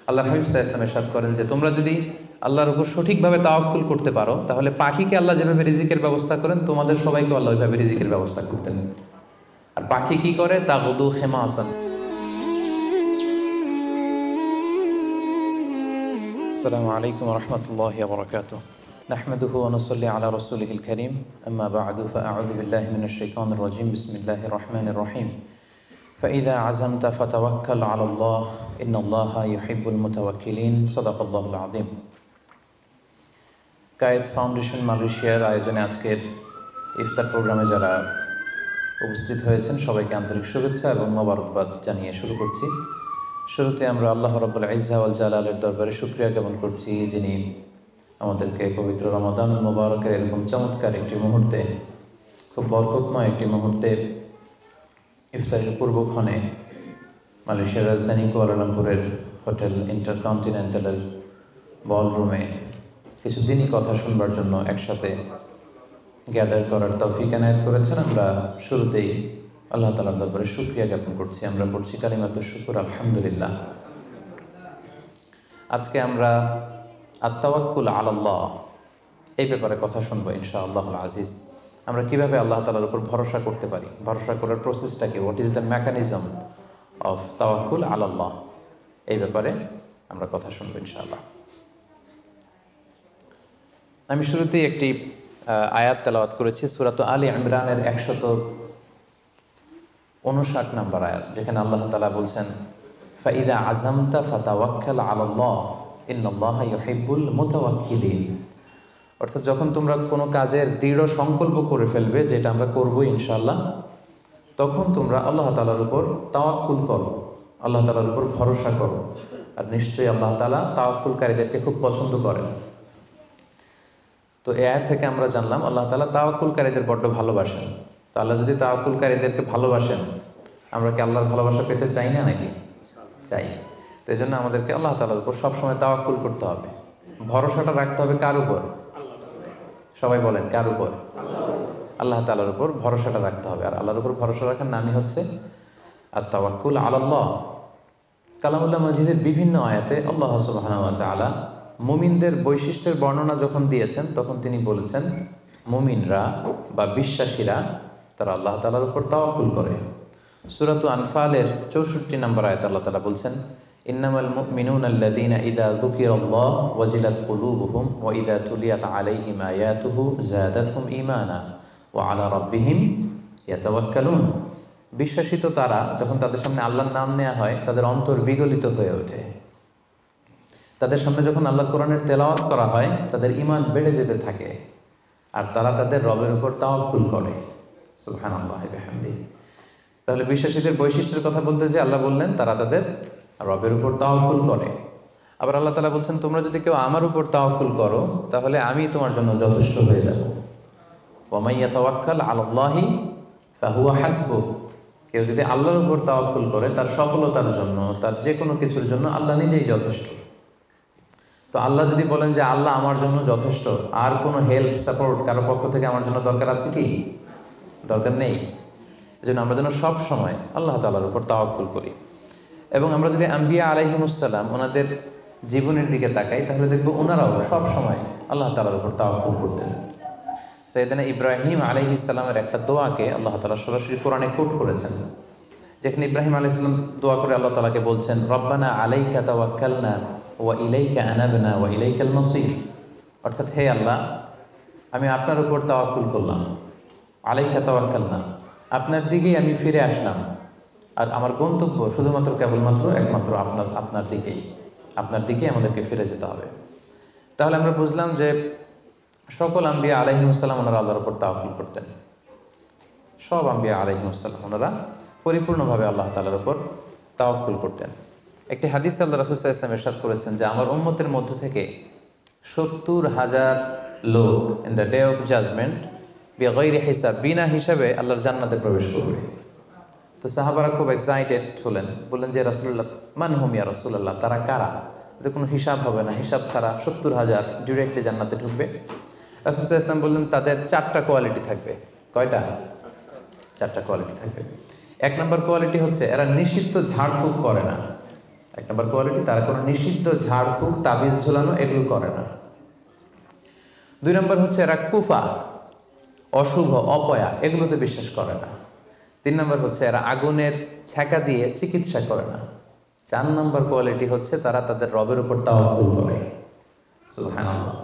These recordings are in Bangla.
আল্লাহ হাবিব সাল্লাল্লাহু আলাইহি ওয়াসাল্লাম ইরশাদ করেন যে তোমরা যদি আল্লাহর উপর সঠিকভাবে তাওয়াক্কুল করতে পারো তাহলে পাখিকে আল্লাহ যেভাবে রিজিকের ব্যবস্থা করেন তোমাদের সবাইকে আল্লাহ ওইভাবে রিজিকের ব্যবস্থা করতেন। আর পাখি কি করে? তাগুদু খিমাসান। আসসালামু আলাইকুম ওয়া রাহমাতুল্লাহি ওয়া বারাকাতুহু। নাহমাদুহু ওয়া নুসাল্লি আলা রাসূলিহিল কারীম। আম্মা বা'দু ফাআউযু বিল্লাহি মিনাশ শাইতানির রাজীম। বিসমিল্লাহির রাহমানির রাহিম। فإذا عزمت فتوكل على الله إن الله يحب المتوكلين صدق الله العظيم। কায়েদ ফাউন্ডেশন মালয়েশিয়ার আয়োজনে আজকের ইফতার প্রোগ্রামে যারা উপস্থিত হয়েছেন সবাইকে আন্তরিক শুভেচ্ছা এবং মোবারকবাদ জানিয়ে শুরু করছি। শুরুতে আমরা আল্লাহ রাব্বুল ইজ্জা ওয়াল জালালের দরবারে শুকরিয়া জ্ঞাপন করছি, যিনি আমাদেরকে পবিত্র রমাদান মুবারকের এরকম চমৎকার একটি মুহূর্তে, খুব বরকতময় একটি মুহূর্তে ইফতারের পূর্বক্ষণে মালয়েশিয়ার রাজধানী কুয়ালালামপুরের হোটেল ইন্টারকন্টিনেন্টালের বলরুমে কিছুদিনই কথা শুনবার জন্য একসাথে গ্যাদার করার তৌফিক এনায়েত করেছেন। আমরা শুরুতেই আল্লাহ তাআলার দরবারে শুকরিয়া জ্ঞাপন করছি। আমরা পড়ছি কালিমাতুশ শুকর, আলহামদুলিল্লাহ। আজকে আমরা আত-তাওয়াক্কুল আলাল্লাহ এই ব্যাপারে কথা শুনবো ইনশাআল্লাহুল আজিজ। আমরা কিভাবে আল্লাহ তাআলার উপর ভরসা করতে পারি, ভরসা করার প্রসেসটা কি, what is the mechanism of তাওয়াক্কুল আলাল্লাহ, এই ব্যাপারে আমরা কথা শুনবো ইনশাআল্লাহ। আমি শুরুতেই একটি আয়াত তেলাওয়াত করেছি, সূরা আলে ইমরানের 159 নম্বর আয়াত, যেখানে আল্লাহ তাআলা বলছেন ফাইদা আযামতা ফাতাওয়াক্কাল আলাল্লাহ ইন্নাল্লাহা ইউহিব্বুল মুতাওয়াক্কিলিন। অর্থাৎ যখন তোমরা কোনো কাজের দৃঢ় সংকল্প করে ফেলবে যে এটা আমরা করবো ইনশাআল্লাহ, তখন তোমরা আল্লাহ তাআলার উপর তাওয়াক্কুল করো, আল্লাহ তাআলার উপর ভরসা করো। আর নিশ্চয়ই আল্লাহ তাআলা তাওয়াক্কুলকারীদেরকে খুব পছন্দ করেন। তো এই আয়াত থেকে আমরা জানলাম আল্লাহ তাআলা তাওয়াক্কুলকারীদের বড্ড ভালোবাসেন। তো আল্লাহ যদি তাওয়াক্কুলকারীদেরকে ভালোবাসেন, আমরা কি আল্লাহর ভালোবাসা পেতে চাই না নাকি? চাই। তো এই জন্য আমাদেরকে আল্লাহ তাআলার উপর সবসময় তাওয়াক্কুল করতে হবে, ভরসাটা রাখতে হবে। কার উপর? সবাই বলেন, কার উপর? আল্লাহ তাআলার উপর ভরসাটা রাখতে হবে। আর আল্লাহর উপর ভরসা রাখার নামই হচ্ছে আত-তাওয়াক্কুল আলাল্লাহ। কালামুল্লাহ মাজিদের বিভিন্ন আয়াতে আল্লাহ সুবহানাহু ওয়া তাআলা মুমিনদের বৈশিষ্ট্যের বর্ণনা যখন দিয়েছেন, তখন তিনি বলেছেন মুমিনরা বা বিশ্বাসীরা তারা আল্লাহ তাআলার উপর তাওয়াক্কুল করে। সূরাতুল আনফালের 64 নম্বর আয়াতে আল্লাহ তাআলা বলছেন ইন্নামাল মুমিনুনা আল্লাযীনা ইযা যুকিরাল্লাহু ওয়াজিলাত কুলুবুহুম ওয়া ইযা তুলিয়াত আলাইহিম আয়াতুহু যাদাতহুম ঈমানা ওয়া আলা রাব্বিহিম ইয়াতাওয়াক্কালুন। বিশ্বাসী তো তারা, যখন তাদের সামনে আল্লাহর নাম নেওয়া হয় তাদের অন্তর বিগলিত হয়ে ওঠে। তাদের সামনে যখন আল্লাহ কোরআনের তেলাওয়াত করা হয় তাদের ঈমান বেড়ে যেতে থাকে, আর তারা তাদের রবের উপর তাওয়াক্কুল করে। সুবহানাল্লাহি ওয়া বিহামদিহি। তাহলে বিশ্বাসীদের বৈশিষ্ট্যের কথা বলতে যে আল্লাহ বললেন তারা তাদের রবের উপর তাওয়াক্কুল করে। আবার আল্লাহ তাআলা বলছেন তোমরা যদি কেউ আমার উপর তাওয়াক্কুল করো তাহলে আমি তোমার জন্য যথেষ্ট হয়ে যাব। ওয়া মান ইয়াতাওয়াক্কাল আলাল্লাহি ফাহুয়া হাসবুহ। কেউ যদি আল্লাহর উপর তাওয়াক্কুল করে তার সফলতার জন্য, তার যে কোনো কিছুর জন্য আল্লাহ নিজেই যথেষ্ট। তো আল্লাহ যদি বলেন যে আল্লাহ আমার জন্য যথেষ্ট, আর কোনো হেল্প সাপোর্ট কারো পক্ষ থেকে আমার জন্য দরকার আছে কি? দরকার নেই। এজন্য আমরা যেন সব সময় আল্লাহ তাআলার উপর তাওয়াক্কুল করি। এবং আমরা যদি আম্বিয়া আলাইহিমুসসালাম ওনাদের জীবনের দিকে তাকাই তাহলে দেখব ওনারাও সব সময় আল্লাহ তাআলার উপর তাওয়াক্কুল করতেন। সাইয়েদনা ইব্রাহিম আলাইহিস সালামের একটা দোয়াকে আল্লাহ তাআলা সরাসরি কোরআনে কোট করেছেন, যেখানে ইব্রাহিম আলাইহিস সালাম দোয়া করে আল্লাহ তাআলাকে বলছেন রব্বানা আলাইকা তাওয়াক্কালনা ওয়া ইলাইকা আনাবনা ওয়া ইলাইকাল মাসির। অর্থাৎ হে আল্লাহ, আমি আপনার উপর তাওয়াক্কুল করলাম, আলাইকা তাওয়াক্কালনা, আপনার দিকেই আমি ফিরে আসলাম, আর আমার গন্তব্য শুধুমাত্র কেবলমাত্র একমাত্র আপনার দিকেই আমাদেরকে ফিরে যেতে হবে। তাহলে আমরা বুঝলাম যে সকল আম্বিয়া আলাইহিমুসসালাম ওনারা আল্লাহর উপর তাওয়াক্কুল করতেন। সব আম্বিয়া আলাইহিমুসসালাম ওনারা পরিপূর্ণভাবে আল্লাহ তাআলার উপর তাওয়াক্কুল করতেন। একটি হাদিস আল্লাহ রাসূল সাল্লাল্লাহু আলাইহি ওয়াসাল্লাম ইরশাদ করেছেন যে আমার উম্মতের মধ্য থেকে 70,000 লোক in the day of judgement বিগাইরি হিসাব, বিনা হিসাবে আল্লাহর জান্নাতে প্রবেশ করবে। তো সাহাবারা খুব এক্সাইটেড হলেন, বললেন যে রাসূলুল্লাহ মান হুম ইয়া রাসূলুল্লাহ, তারা কারা? যে কোনো হিসাব হবে না, হিসাব ছাড়া 70,000 ডিরেক্টলি জান্নাতে ঢুকবে। রাসূল সাল্লাল্লাহু আলাইহি ওয়াসাল্লাম বললেন তাদের 4টা কোয়ালিটি থাকবে। কয়টা? 4টা কোয়ালিটি থাকবে। 1 নম্বর কোয়ালিটি হচ্ছে এরা নিষিদ্ধ ঝাড়ফুঁক করে না। এক নম্বর কোয়ালিটি, তারা কোনো নিষিদ্ধ ঝাড়ফুঁক তাবিজ ঝোলানো এগুলো করে না। 2 নম্বর হচ্ছে এরা কুফা, অশুভ, অপয়া এগুলোতে বিশ্বাস করে না। 3 নম্বর হচ্ছে এরা আগুনের ছ্যাঁকা দিয়ে চিকিৎসা করে না। 4 নম্বর কোয়ালিটি হচ্ছে তারা তাদের রবের উপর তাওয়াক্কুল করে। সুবহানাল্লাহ।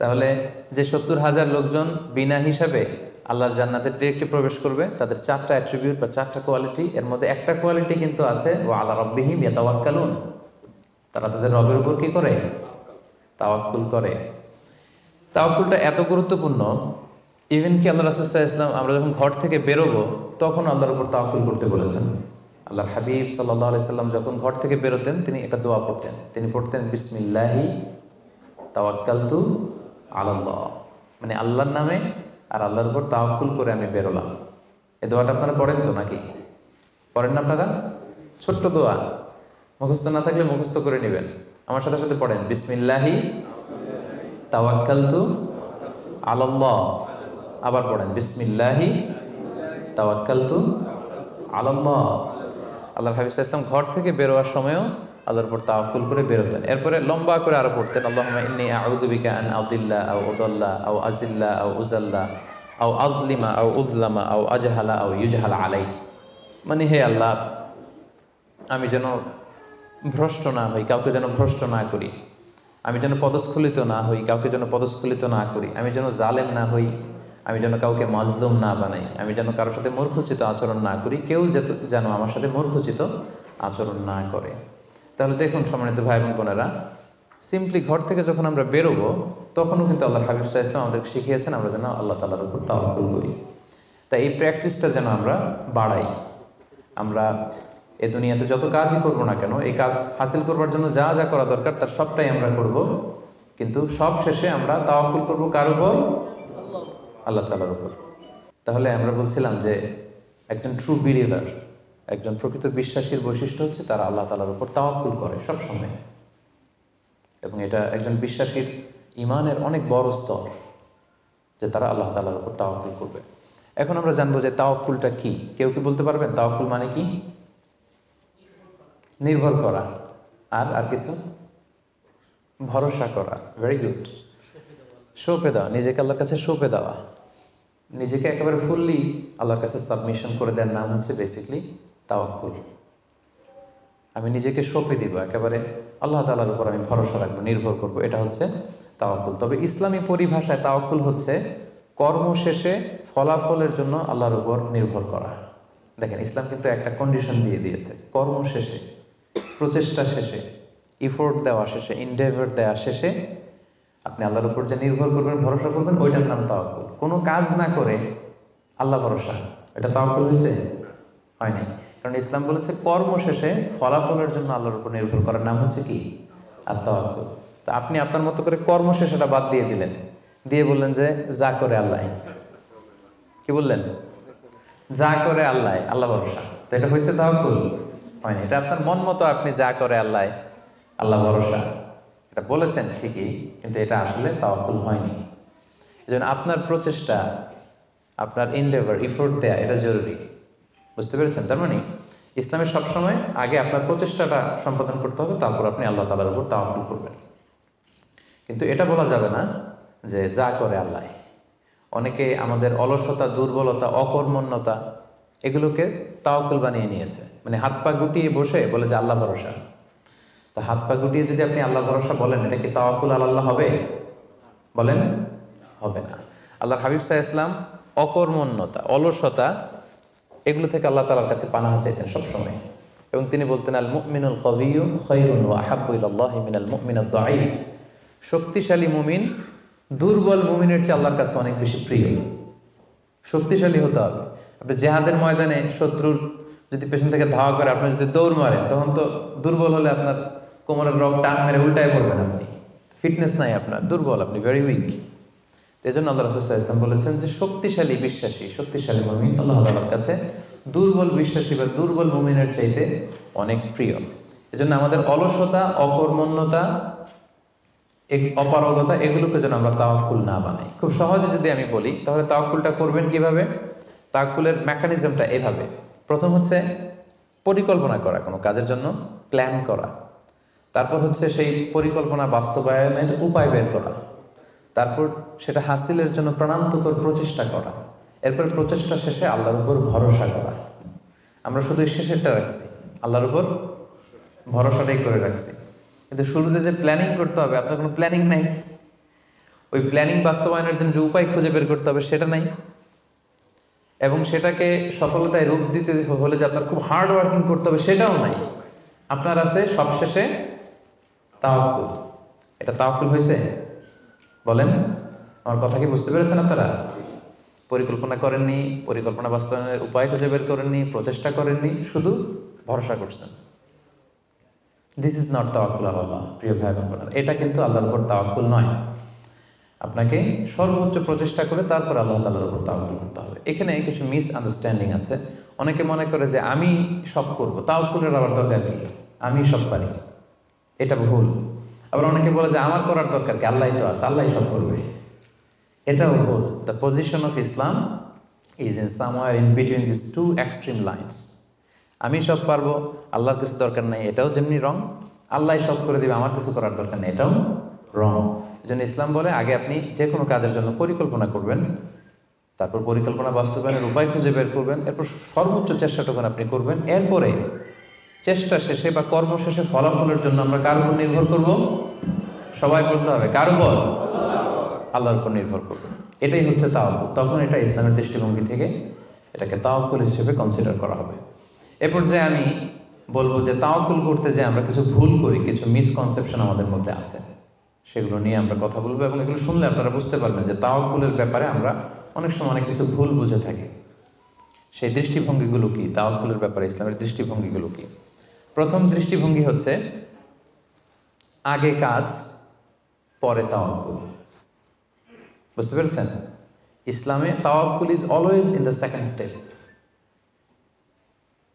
তাহলে যে 70,000 লোকজন বিনা হিসাবে আল্লাহর জান্নাতে ডিরেক্টলি প্রবেশ করবে, তাদের 4টা অ্যাট্রিবিউট বা 4টা কোয়ালিটি, এর মধ্যে একটা কোয়ালিটি কিন্তু আছে, ওয়া আলা রাব্বিহিম ইয়াতাওয়াক্কালুন, তারা তাদের রবের উপর কি করে? তাওয়াক্কুল করে। তাওয়াক্কুলটা এত গুরুত্বপূর্ণ, ইভেন কি আল্লাহ রাসূল সাল্লাল্লাহু আলাইহি ওয়াসাল্লাম আমরা যখন ঘর থেকে বেরোবো তখন আল্লাহর উপর তাওয়াক্কুল করতে বলেছেন। আল্লাহর হাবিব সাল্লাল্লাহু আলাইহি সাল্লাম যখন ঘর থেকে বেরোতেন তিনি একটা দোয়া পড়তেন, তিনি পড়তেন বিসমিল্লাহি তাওয়াক্কালতু আলাল্লাহ, মানে আল্লাহর নামে আর আল্লাহর উপর তাওয়াক্কুল করে আমি বেরোলাম। এই দোয়াটা আপনারা পড়েন তো নাকি? পড়েন না আপনারা? ছোট্ট দোয়া, মুখস্থ না থাকলে মুখস্থ করে নেবেন, আমার সাথে সাথে পড়েন বিসমিল্লাহি তাওয়াক্কালতু আলাল্লাহ। আবার পড়েন বিসমিল্লাহি তাওয়াক্কালতু আলাল্লাহ। আল্লাহর হাবিব সাল্লাল্লাহু আলাইহি ওয়াসাল্লাম ঘর থেকে বেরোয়ার সময়ও আল্লাহর উপর তাওয়াক্কুল করে বেরোতেন। এরপরে লম্বা করে আরো পড়তেন আল্লাহুম্মা ইন্নী আউযু বিকা আন আযিল্লা আও উযাল্লা আও আযিল্লা আও উযাল্লা আও আযলিমা আও উযলামা আও আজহালা আও ইউজহালা আলাই, মানে হে আল্লাহ আমি যেন ভ্রষ্ট না হই, কাউকে যেন ভ্রষ্ট না করি, আমি যেন পদস্খলিত না হই, কাউকে যেন পদস্খলিত না করি, আমি যেন জালেম না হই, আমি যেন কাউকে মাজলুম না বানাই, আমি যেন কারোর সাথে মূর্খোচিত আচরণ না করি, কেউ যেন আমার সাথে মূর্খোচিত আচরণ না করে। তাহলে দেখুন সম্মানিত ভাই এবং বোনেরা, সিম্পলি ঘর থেকে যখন আমরা বেরোবো তখনও কিন্তু আল্লাহর হাবিব সাল্লাল্লাহু আলাইহি ওয়াসাল্লাম আমাদেরকে শিখিয়েছেন আমরা যেন আল্লাহ তাআলার উপর তাওয়াক্কুল করি। তাই এই প্র্যাকটিসটা যেন আমরা বাড়াই। আমরা এ দুনিয়াতে যত কাজই করবো না কেন, এই কাজ হাসিল করবার জন্য যা যা করা দরকার তার সবটাই আমরা করব, কিন্তু সব শেষে আমরা তাওয়াক্কুল করবো কার উপর? আল্লাহ তাআলার উপর। তাহলে আমরা বলছিলাম যে একজন ট্রু বিলিভার, একজন প্রকৃত বিশ্বাসীর বৈশিষ্ট্য হচ্ছে তারা আল্লাহ তাআলার উপর তাওয়াক্কুল করে সবসময়, এবং এটা একজন বিশ্বাসীর ঈমানের অনেক বড় স্তর যে তারা আল্লাহ তাআলার উপর তাওয়াক্কুল করবে। এখন আমরা জানবো যে তাওয়াক্কুলটা কি। কেউ কি বলতে পারবেন তাওয়াক্কুল মানে কি? নির্ভর করা, আর কিছু? ভরসা করা। Very good. সঁপে দেওয়া, নিজেকে আল্লাহর কাছে সঁপে দেওয়া, নিজেকে একেবারে ফুললি আল্লাহর কাছে সাবমিশন করে দেওয়ার নাম হচ্ছে বেসিকলি তাওয়াক্কুল। আমি নিজেকে সঁপে দিব, একেবারে আল্লাহ তাআলার উপর আমি ভরসা রাখবো, নির্ভর করব, এটা হচ্ছে তাওয়াক্কুল। তবে ইসলামী পরিভাষায় তাওয়াক্কুল হচ্ছে কর্ম শেষে ফলাফলের জন্য আল্লাহর উপর নির্ভর করা। দেখেন ইসলাম কিন্তু একটা কন্ডিশন দিয়ে দিয়েছে, কর্ম শেষে, প্রচেষ্টা শেষে, ইফোর্ট দেওয়া শেষে, ইনডেভার দেওয়া শেষে আপনি আল্লাহর উপর যে নির্ভর করবেন, ভরসা করবেন, ওইটার নাম তাওয়াক্কুল। কোনো কাজ না করে আল্লাহ ভরসা, এটা তাওয়াক্কুল হয়েছে? হয়নি। কারণ ইসলাম বলেছে কর্ম শেষে ফলাফলের জন্য আল্লাহর উপর নির্ভর করার নাম হচ্ছে কি? আর তাওয়াক্কুল। তো আপনি আপনার মতো করে কর্ম শেষেটা বাদ দিয়ে দিলেন, দিয়ে বললেন যে যা করে আল্লাহ। কি বললেন? যা করে আল্লাহ, আল্লাহ ভরসা। তো এটা হয়েছে তাওয়াক্কুল? হয়নি। এটা আপনার মন মতো আপনি যা করে আল্লাহ, আল্লাহ ভরসা এটা বলেছেন ঠিকই, কিন্তু এটা আসলে তাওয়াক্কুল হয়নি। এজন্য আপনার প্রচেষ্টা, আপনার ইনডেভার, ইফোর্ট দেয়া এটা জরুরি। বুঝতে পেরেছেন? তার মানে ইসলামে সবসময় আগে আপনার প্রচেষ্টাটা সম্পাদন করতে হবে, তারপর আপনি আল্লাহ তাআলার উপর তাওয়াক্কুল করবেন। কিন্তু এটা বলা যাবে না যে যা করে আল্লাহ। অনেকে আমাদের অলসতা, দুর্বলতা, অকর্মণ্যতা এগুলোকে তাওয়াক্কুল বানিয়ে নিয়েছে। মানে হাত পা গুটিয়ে বসে বলে যে আল্লাহ ভরসা। তো হাত পা গুটিয়ে যদি আপনি আল্লাহ ভরসা বলেন, এটা কি তাওয়াক্কুল আলাল্লাহ হবে? বলেন, হবে না। আল্লাহর হাবিব সাল্লাল্লাহু আলাইহি ওয়াসাল্লাম অকর্মণ্যতা, অলসতা এগুলো থেকে আল্লাহ তাআলার কাছে পানাহ চাইতেন সবসময়, এবং তিনি বলতেন আল মুমিনুল কবিয়্যু খায়রুন ওয়া আহাব্বু ইলাল্লাহি মিনাল মুমিনিদ দাঈফ। শক্তিশালী মুমিন দুর্বল মুমিনের চেয়ে আল্লাহর কাছে অনেক বেশি প্রিয়। শক্তিশালী হতে হবে। আপনি জেহাদের ময়দানে শত্রুর যদি পেছন থেকে ধাওয়া করে আপনি যদি দৌড় মারেন, তখন তো দুর্বল হলে আপনার কোমরের রগ টান মেরে উল্টায় পড়বেন, আপনি ফিটনেস নাই, আপনার দুর্বল, আপনি ভেরি উইক। এই জন্য আল্লাহ রাসূল সাল্লাল্লাহু আলাইহি ওয়াসাল্লাম বলেছেন যে শক্তিশালী বিশ্বাসী, শক্তিশালী মুমিন আল্লাহ তাআলার কাছে দুর্বল বিশ্বাসী বা দুর্বল মুমিনের চাইতে অনেক প্রিয়। এজন্য আমাদের অলসতা, অকর্মণ্যতা, অপারগতা এগুলোকে যেন আমরা তাওয়াক্কুল না বানাই। খুব সহজে যদি আমি বলি, তাহলে তাওয়াক্কুলটা করবেন কিভাবে? তাওয়াক্কুলের মেকানিজমটা এভাবে। প্রথম হচ্ছে পরিকল্পনা করা, কোনো কাজের জন্য প্ল্যান করা, তারপর হচ্ছে সেই পরিকল্পনা বাস্তবায়নের উপায় বের করা, তারপর সেটা হাসিলের জন্য প্রাণান্তকর প্রচেষ্টা করা, এরপর প্রচেষ্টা শেষে আল্লাহর উপর ভরসা করা। আমরা শুধু শেষেরটা রাখছি, আল্লাহর উপর ভরসাটাই করে রাখছি, কিন্তু শুরুতে যে প্ল্যানিং করতে হবে, আপনার কোনো প্ল্যানিং নাই। ওই প্ল্যানিং বাস্তবায়নের জন্য যে উপায় খুঁজে বের করতে হবে সেটা নাই, এবং সেটাকে সফলতায় রূপ দিতে হলে যে আপনার খুব হার্ড ওয়ার্কিং করতে হবে সেটাও নাই। আপনার আছে সবশেষে তাওয়াক্কুল। এটা তাওয়াক্কুল হয়েছে? বলেন, আমার কথা কি বুঝতে পেরেছেন আপনারা? পরিকল্পনা করেননি, পরিকল্পনা বাস্তবায়নের উপায় খুঁজে বের করেননি, প্রচেষ্টা করেননি, শুধু ভরসা করছেন। দিস ইজ নট তাওয়াক্কুল আল্লাহ। প্রিয় ভাই বোন, এটা কিন্তু আল্লাহর উপর তাওয়াক্কুল নয়। আপনাকে সর্বোচ্চ প্রচেষ্টা করে তারপর আল্লাহ তাআলার উপর তাওয়াক্কুল করতে হবে। এখানে কিছু মিস আন্ডারস্ট্যান্ডিং আছে। অনেকে মনে করে যে আমি সব করবো, তাওয়াক্কুলের আবার দরকার কি, আমি সব পারি, এটা ভুল। আবার অনেকে বলে যে আমার করার দরকার কি, আল্লাহই তো আছে, আল্লাহই সব করবে, এটাও ভুল। The position of Islam is in somewhere in between this two extreme lines. আমি সব পারবো, আল্লাহর কিছু দরকার নেই, এটাও যেমনি রং। আল্লাহ সব করে দিবে, আমার কিছু করার দরকার নেই, এটাও রং। এই জন্য ইসলাম বলে আগে আপনি যে কোনো কাজের জন্য পরিকল্পনা করবেন, তারপর পরিকল্পনা বাস্তবায়নের উপায় খুঁজে বের করবেন, এরপর সর্বোচ্চ চেষ্টাটুকু আপনি করবেন। এরপরে চেষ্টা শেষে বা কর্ম শেষে ফলাফলের জন্য আমরা কার উপর নির্ভর করব? সবাই বলতে হবে কার উপর? আল্লাহর উপর নির্ভর করব। এটাই হচ্ছে তাওয়াক্কুল। তখন এটা ইসলামের দৃষ্টিভঙ্গি থেকে এটাকে তাওয়াক্কুল হিসেবে কনসিডার করা হবে। এরপর যে আমি বলবো যে তাওয়াক্কুল করতে যে আমরা কিছু ভুল করি, কিছু মিসকনসেপশন আমাদের মধ্যে আছে, সেগুলো নিয়ে আমরা কথা বলবো, এবং এগুলো শুনলে আপনারা বুঝতে পারবেন যে তাওয়াক্কুলের ব্যাপারে আমরা অনেক সময় অনেক কিছু ভুল বুঝে থাকি। সেই দৃষ্টিভঙ্গিগুলো কি, তাওয়াক্কুলের ব্যাপারে ইসলামের দৃষ্টিভঙ্গিগুলো কি? প্রথম দৃষ্টিভঙ্গি হচ্ছে আগে কাজ পরে তাওয়াক্কুল। বুঝতে পেরেছেন? ইসলামে তাওয়াক্কুল is always in the second step.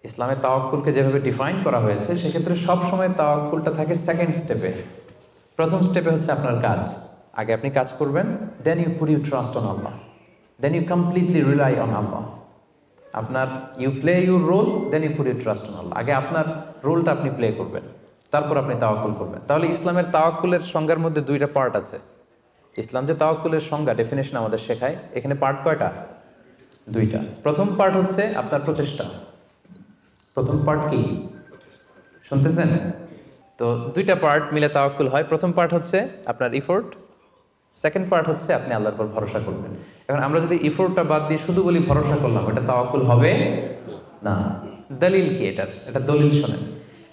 ইসলামে তাওয়াক্কুলকে যেভাবে ডিফাইন করা হয়েছে, সেক্ষেত্রে সবসময় তাওয়াক্কুলটা থাকে সেকেন্ড স্টেপে। প্রথম স্টেপে হচ্ছে আপনার কাজ। আগে আপনি কাজ করবেন, then you put you trust on Allah, then you completely rely on Allah. আপনার you play your role, then you put you trust on Allah. আগে আপনার রোলটা আপনি প্লে করবেন, তারপর আপনি তাওয়াক্কুল করবেন। তাহলে ইসলামের তাওয়াক্কুলের সংজ্ঞার মধ্যে দুইটা পার্ট আছে। ইসলাম যে তাওয়াক্কুলের সংজ্ঞা, ডেফিনেশন আমাদের শেখায়, এখানে পার্ট কয়টা? দুইটা। প্রথম পার্ট হচ্ছে আপনার প্রচেষ্টা। প্রথম পার্ট কি শুনতেছেন? তো দুইটা পার্ট মিলে তাওয়াক্কুল হয়। প্রথম পার্ট হচ্ছে আপনার ইফোর্ট, সেকেন্ড পার্ট হচ্ছে আপনি আল্লাহর উপর ভরসা করবেন। এখন আমরা যদি ইফোর্টটা বাদ দিয়ে শুধু বলি ভরসা করলাম, এটা তাওয়াক্কুল হবে না। দলিল কি এটার? এটা দলিল শোনেন।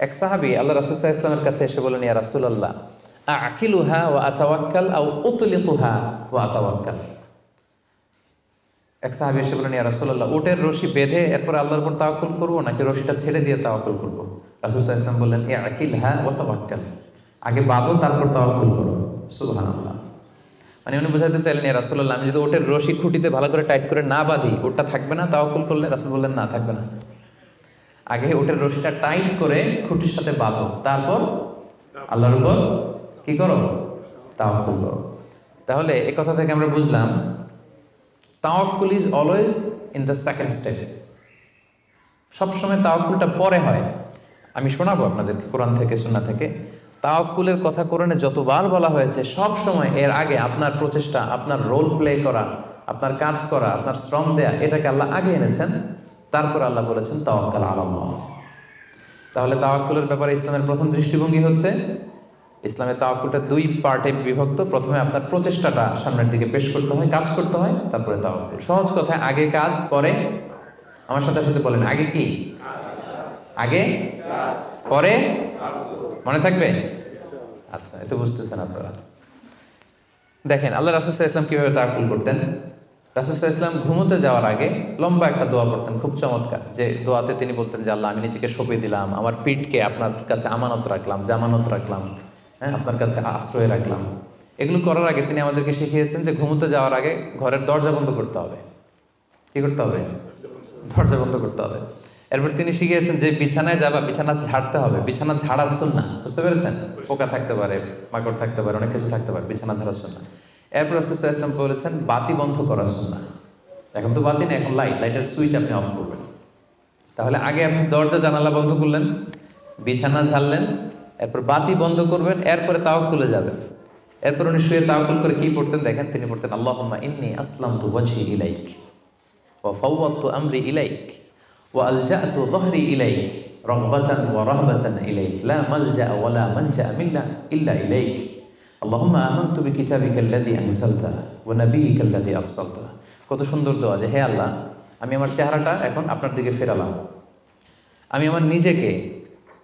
এক সাহাবী আল্লাহ রাসূল সাল্লাল্লাহু আলাইহি ওয়াসাল্লামের কাছে এসে বলেন, ইয়া রাসূলুল্লাহ, আকিলুহা ওয়া আতাওয়াক্কাল আও উতলিকুহা ওয়া আতাওয়াক্কাল। এক সাহাবী এসে বলেন, ইয়া রাসূলুল্লাহ, উটের রশি বেঁধে এরপর আল্লাহর উপর তাওয়াক্কুল করবো, নাকি রশিটা ছেড়ে দিয়ে তাওয়াক্কুল করবো? রাসূল সাল্লাল্লাহু আলাইহি ওয়াসাল্লাম বললেন, আকিলহা ওয়া তাওয়াক্কাল, আগে বাঁধো তারপর তাওয়াক্কুল করো। সুবহানাল্লাহ। মানে উনি বোঝাতে চাইলেন, ইয়া রাসূলুল্লাহ, আমি যদি ওটের রশি খুঁটিতে ভালো করে টাইট করে না বাঁধি, ওটা থাকবে না তাওয়াক্কুল করলে? রাসূল বললেন, না, থাকবে না। আগে ওটের রশিটা টাইট করে খুঁটির সাথে বাঁধো, তারপর আল্লাহর উপর কি করো? তাওয়াক্কুল করো। তাহলে এই কথা থেকে আমরা বুঝলাম তাওয়াক্কুল is always in the second step. সবসময় তাওয়াক্কুলটা পরে হয়। আমি শোনাবো আপনাদেরকে কোরআন থেকে, সুন্নাহ থেকে। তাওয়াক্কুলের কথা কোরআনে যতবার বলা হয়েছে, সব সময় এর আগে আপনার প্রচেষ্টা, আপনার রোল প্লে করা, আপনার কাজ করা, আপনার শ্রম দেয়া, এটাকে আল্লাহ আগে এনেছেন, তারপর আল্লাহ বলেছেন তাওয়াক্কাল আলাল্লাহ। তাহলে তাওয়াক্কুলের ব্যাপারে ইসলামের প্রথম দৃষ্টিভঙ্গি হচ্ছে, ইসলামের তাওয়াক্কুলটা দুই পার্টে বিভক্ত। প্রথমে আপনার প্রচেষ্টাটা সামনের দিকে পেশ করতে হয়, কাজ করতে হয়, তারপরে তাওয়াক্কুল। সহজ কথায় আগে কাজ পরে, আমার সাথে সাথে বলেন, আগে কি? আগে পরে, মনে থাকবে? আচ্ছা, এত বুঝতেছেন আপনারা। দেখেন আল্লাহ রাসূল সাল্লাল্লাহু আলাইহি ওয়াসাল্লাম কিভাবে তাওয়াক্কুল করতেন। রাসূল সাল্লাল্লাহু আলাইহি ওয়াসাল্লাম ঘুমোতে যাওয়ার আগে লম্বা একটা দোয়া পড়তেন, খুব চমৎকার। যে দোয়াতে তিনি বলতেন যে, আল্লাহ, আমি নিজেকে সঁপে দিলাম, আমার পিঠকে আপনার কাছে আমানত রাখলাম, জামানত রাখলাম, হ্যাঁ, আপনার কাছে আশ্রয় রাখলাম। এগুলো করার আগে তিনি আমাদেরকে শিখিয়েছেন যে ঘুমোতে যাওয়ার আগে ঘরের দরজা বন্ধ করতে হবে। কি করতে হবে? দরজা বন্ধ করতে হবে। এরপর তিনি শিখিয়েছেন যে বিছানায় যাবা, বিছানা ঝাড়তে হবে। বিছানা ঝাড়ার সুন্নাহ, বুঝতে পেরেছেন? পোকা থাকতে পারে, মাকড় থাকতে পারে, অনেক কিছু থাকতে পারে, বিছানা ঝাড়ার সুন্নাহ। এরপর রাসূল সাল্লাল্লাহু আলাইহি ওয়াসাল্লাম বলেছেন বাতি বন্ধ করার সুন্নাহ। এখন তো বাতি নেই, এখন লাইটের সুইচ আপনি অফ করবেন। তাহলে আগে আপনি দরজা জানালা বন্ধ করলেন, বিছানা ঝাড়লেন, এরপর বাতি বন্ধ করবেন, এরপরে তাওয়াক্কুলে যাবেন। এরপর উনি শুয়ে তাওয়াক্কুল করে কি পড়তেন দেখেন, তিনি পড়তেন আল্লাহুম্মা ইন্নী আসলামতু ওয়াজহি ইলাইক ওয়া ফাওয়াদতু আমরি ইলাইক ওয়া আলজা'তু যহরি ইলাইক রাগবাতান ওয়া রাহবাতান ইলাইক লা মালজা ওয়া লা মানজা ইল্লা ইলাইক আল্লাহুম্মা আমানতু বিকিতাবিকা আল্লাযী আনজালতা ওয়া নাবিয়িকা আল্লাযী আরসালতা। কত সুন্দর দোয়া যে হে আল্লাহ, আমি আমার চেহারাটা এখন আপনার দিকে ফেরালাম। আমি আমার নিজেকে,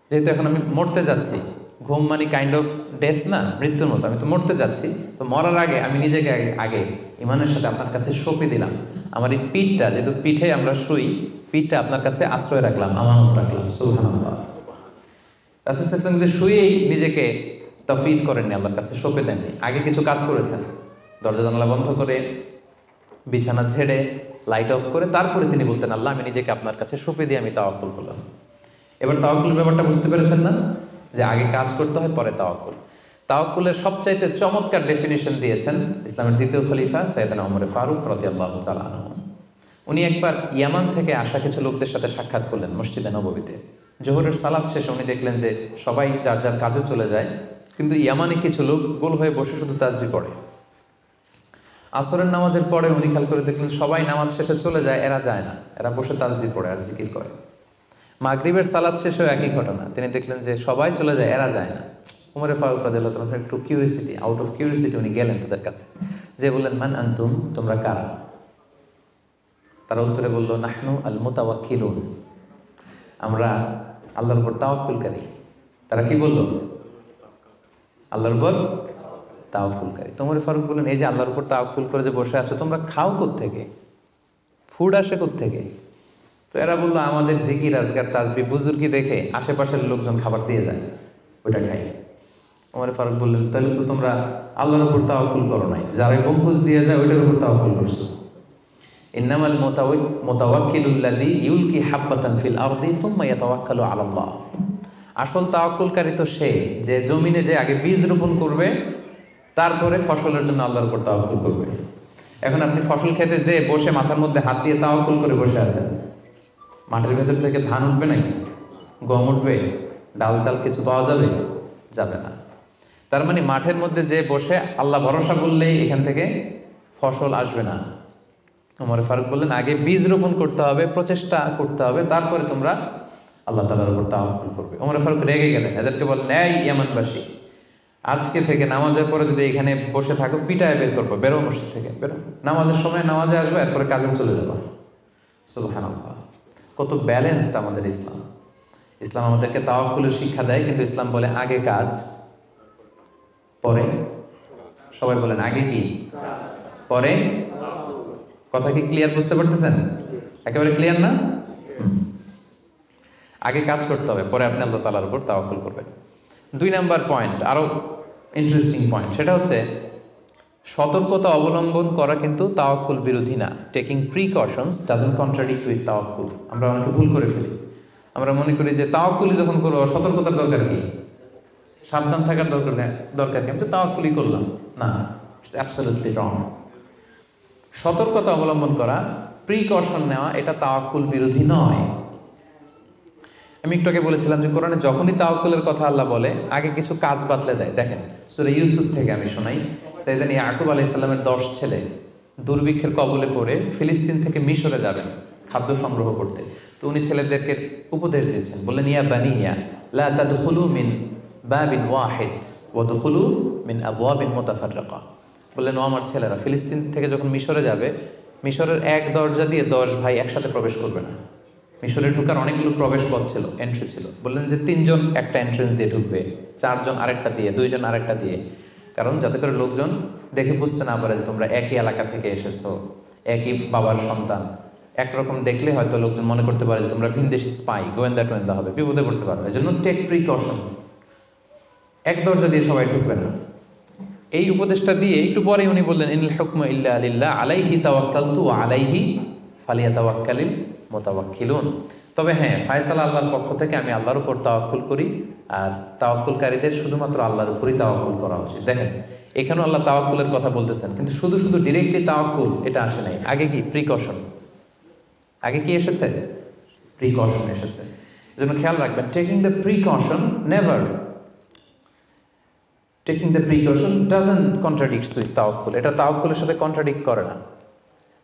যেহেতু এখন আমি মরতে যাচ্ছি, ঘুম মানে কাইন্ড অফ ডেথ না, মৃত্যুর মতো, আমি তো মরতে যাচ্ছি, তো মরার আগে আমি নিজেকে আগে ইমানের সাথে আপনার কাছে সঁপে দিলাম। আমার এই পিঠটা, যেহেতু পিঠে আমরা শুই, পিঠটা আপনার কাছে আশ্রয় রাখলাম, আমানত রাখলাম। সুবহানাল্লাহ। রাসূল সাল্লাল্লাহু আলাইহি ওয়াসাল্লাম শুয়েই নিজেকে তাফওয়ীদ করেননি, আল্লাহর কাছে সঁপে দেননি, আগে কিছু কাজ করেছেন। দরজা জানালা বন্ধ করে, বিছানা ঝেড়ে, লাইট অফ করে তারপরে তিনি বলতেন আল্লাহ, আমি নিজেকে আপনার কাছে সঁপে দিয়ে আমি তাওয়াক্কুল করলাম। এবার তাওয়াক্কুলের ব্যাপারটা বুঝতে পেরেছেন না, যে আগে কাজ করতে হয় পরে তাওয়াক্কুল। তাওয়াক্কুলের সবচাইতে চমৎকার ডেফিনিশন দিয়েছেন ইসলামের দ্বিতীয় খলিফা সাইয়েদনা ওমর ফারুক রাদিয়াল্লাহু তাআলা আনহু। উনি একবার ইয়ামান থেকে আসা কিছু লোকদের সাথে সাক্ষাৎ করলেন মসজিদে নববীতে। জোহরের সালাত শেষে উনি দেখলেন যে সবাই যার যার কাজে চলে যায়, কিন্তু ইয়ামানে কিছু লোক গোল হয়ে বসে শুধু তাসবিহ পড়ে। আসরের নামাজের পরে উনি খেয়াল করে দেখলেন সবাই নামাজ শেষে চলে যায়, এরা যায় না, এরা বসে তাসবিহ পড়ে আর জিকির করে। মাগরিবের সালাত শেষেও একই ঘটনা, তিনি দেখলেন যে সবাই চলে যায়, এরা যায় না। উমরে ফারুক রাদিয়াল্লাহু তাআলা একটু কিউরিয়াসিটি, আউট অফ কিউরিয়াসিটি উনি গেলেন তাদের কাছে, যে বললেন মান আনতুম, তোমরা কারা? তারা উত্তরে বলল নাহনু আল মুতাওয়াক্কিলুন, আমরা আল্লাহর উপর তাওয়াক্কুলকারী। তারা কি বলল? আল্লাহর উপর তাওয়াক্কুলকারী। উমরে ফারুক বললেন এই যে আল্লাহর উপর তাওয়াক্কুল করে যে বসে আছো, তোমরা খাও কোত্থেকে? ফুড আসে কোত্থেকে? তো এরা বললো আমাদের জিকির আজকার তাসবিহ বুজুর্গি দেখে আশেপাশের লোকজন খাবার দিয়ে যায়, ওইটা খাই। ওমর ফারুক বললেন তাহলে তো তোমরা আল্লাহর উপর তাওয়াক্কুল করো নাই, যারা গম্বুজ দিয়ে যায় ওইটার উপর তাওয়াক্কুল করছো। ইন্নামাল মুতাওয়াক্কিলুল্লাযী ইউলকি হাব্বাতান ফিল আরদি সুম্মা ইয়াতাওয়াক্কালু আলাল্লাহ। আসল তাওয়াক্কুলকারী তো সে যে জমিনে যে আগে বীজ রোপণ করবে, তারপরে ফসলের জন্য আল্লাহর উপর তাওয়াক্কুল করবে। এখন আপনি ফসল খেতে যে বসে মাথার মধ্যে হাত দিয়ে তাওয়াক্কুল করে বসে আছেন, মাটির ভেতর থেকে ধান উঠবে নাকি? গম উঠবে? ডাল চাল কিছু পাওয়া যাবে? যাবে না। তার মানে মাঠের মধ্যে যে বসে আল্লাহ ভরসা করলেই এখান থেকে ফসল আসবে না। ওমর ফারুক বললেন আগে বীজ রোপণ করতে হবে, প্রচেষ্টা করতে হবে, তারপরে তোমরা আল্লাহ তাআলার উপর তাওয়াক্কুল করবে। ওমর ফারুক রেগে গেলেন, এদেরকে বললেন এই ইয়ামানবাসী, আজকে থেকে নামাজের পরে যদি এখানে বসে থাকো পিটায় বের করবো, বেরো মসজিদ থেকে, বেরো। নামাজের সময় নামাজে আসবে, এরপরে কাজে চলে যাবো। সুবহানাল্লাহ। কত ব্যালেন্সড আমাদের ইসলাম। ইসলাম আমাদেরকে তাওয়াক্কুলের শিক্ষা দেয়, কিন্তু ইসলাম বলে আগে কাজ পরে। সবাই বলেন আগে কি পরে? কথা কি ক্লিয়ার বুঝতে পারতেছেন? একেবারে ক্লিয়ার না? আগে কাজ করতে হবে, পরে আপনি আল্লাহ তাআলার উপর তাওয়াক্কুল করবেন। 2 নাম্বার পয়েন্ট, আরো ইন্টারেস্টিং পয়েন্ট, সেটা হচ্ছে সতর্কতা অবলম্বন করা কিন্তু তাওয়াক্কুল বিরোধী না। Taking precautions doesn't contradict with তাওয়াক্কুল। আমরা অনেকে ভুল করে ফেলি, আমরা মনে করি যে তাওয়াক্কুলই যখন করবো সতর্কতার দরকার কি, সাবধান থাকার দরকার কি, আমি তো তাওয়াক্কুলই করলাম। না, ইটস অ্যাবসলিউটলি রং। সতর্কতা অবলম্বন করা, প্রিকশন নেওয়া, এটা তাওয়াক্কুল বিরোধী নয়। আমি একটু আগে বলেছিলাম যে কোরআনে যখনই তাওয়াক্কুলের কথা আল্লাহ বলে আগে কিছু কাজ বাতলে দেয়। দেখেন সূরা ইউসুফ থেকে আমি শোনাই, সাইয়েদনা ইয়াকুব আলাইহিস সালামের 10 ছেলে দুর্ভিক্ষের কবলে পড়ে ফিলিস্তিন থেকে মিশরে যাবেন খাদ্য সংগ্রহ করতে। তো উনি ছেলেদেরকে উপদেশ দিয়েছেন, বললেন ইয়া বানিয়া লা তাদখুলু মিন বাবিন ওয়াহিদ ওয়া দুখুলু মিন আবওয়াবিন মুতাফাররিকা। বললেন ও আমার ছেলেরা, ফিলিস্তিন থেকে যখন মিশরে যাবে, মিশরের এক দরজা দিয়ে 10 ভাই একসাথে প্রবেশ করবে না। মিশরে ঢুকার অনেকগুলো প্রবেশ পথ ছিল, এন্ট্রি ছিল। বললেন যে 3 জন একটা এন্ট্রেন্স দিয়ে ঢুকবে, 4 জন আরেকটা দিয়ে, 2 জন আরেকটা দিয়ে, কারণ যাতে করে লোকজন দেখে বুঝতে না পারে যে তোমরা একই এলাকা থেকে এসেছো, একই বাবার সন্তান। একরকম দেখলে হয়তো লোকজন মনে করতে পারে যে তোমরা ভিনদেশি স্পাই, গোয়েন্দা হবে, বিপদে পড়তে পারবে। এই জন্য টেক প্রিকশন, এক দরজা দিয়ে সবাই ঢুকবে না। এই উপদেশটা দিয়ে একটু পরে উনি বললেন ইনিল হুকমু ইল্লা লিল্লাহ আলাইহি তাওয়াক্কালতু ওয়া আলাইহি ফালিয়াতাওয়াক্কালিল মুতাওয়াক্কিলুন। তবে হ্যাঁ, ফায়সালা আল্লাহর পক্ষ থেকে, আমি আল্লাহর উপর তাওয়াক্কুল করি, আর তাওয়াক্কুলকারীদের শুধুমাত্র আল্লাহর উপরই তাওয়াক্কুল করা উচিত। দেখেন এখানেও আল্লাহ তাওয়াক্কুলের কথা বলতেছেন, কিন্তু শুধু ডিরেক্টলি তাওয়াক্কুল এটা আসে নাই। আগে কি প্রিকশন, আগে কি এসেছে? প্রিকশন এসেছে। এজন্য খেয়াল রাখবেন, taking the precaution never, taking the precaution doesn't contradicts with তাওয়াক্কুল। এটা তাওয়াক্কুলের সাথে কন্ট্রাডিক্ট করে না।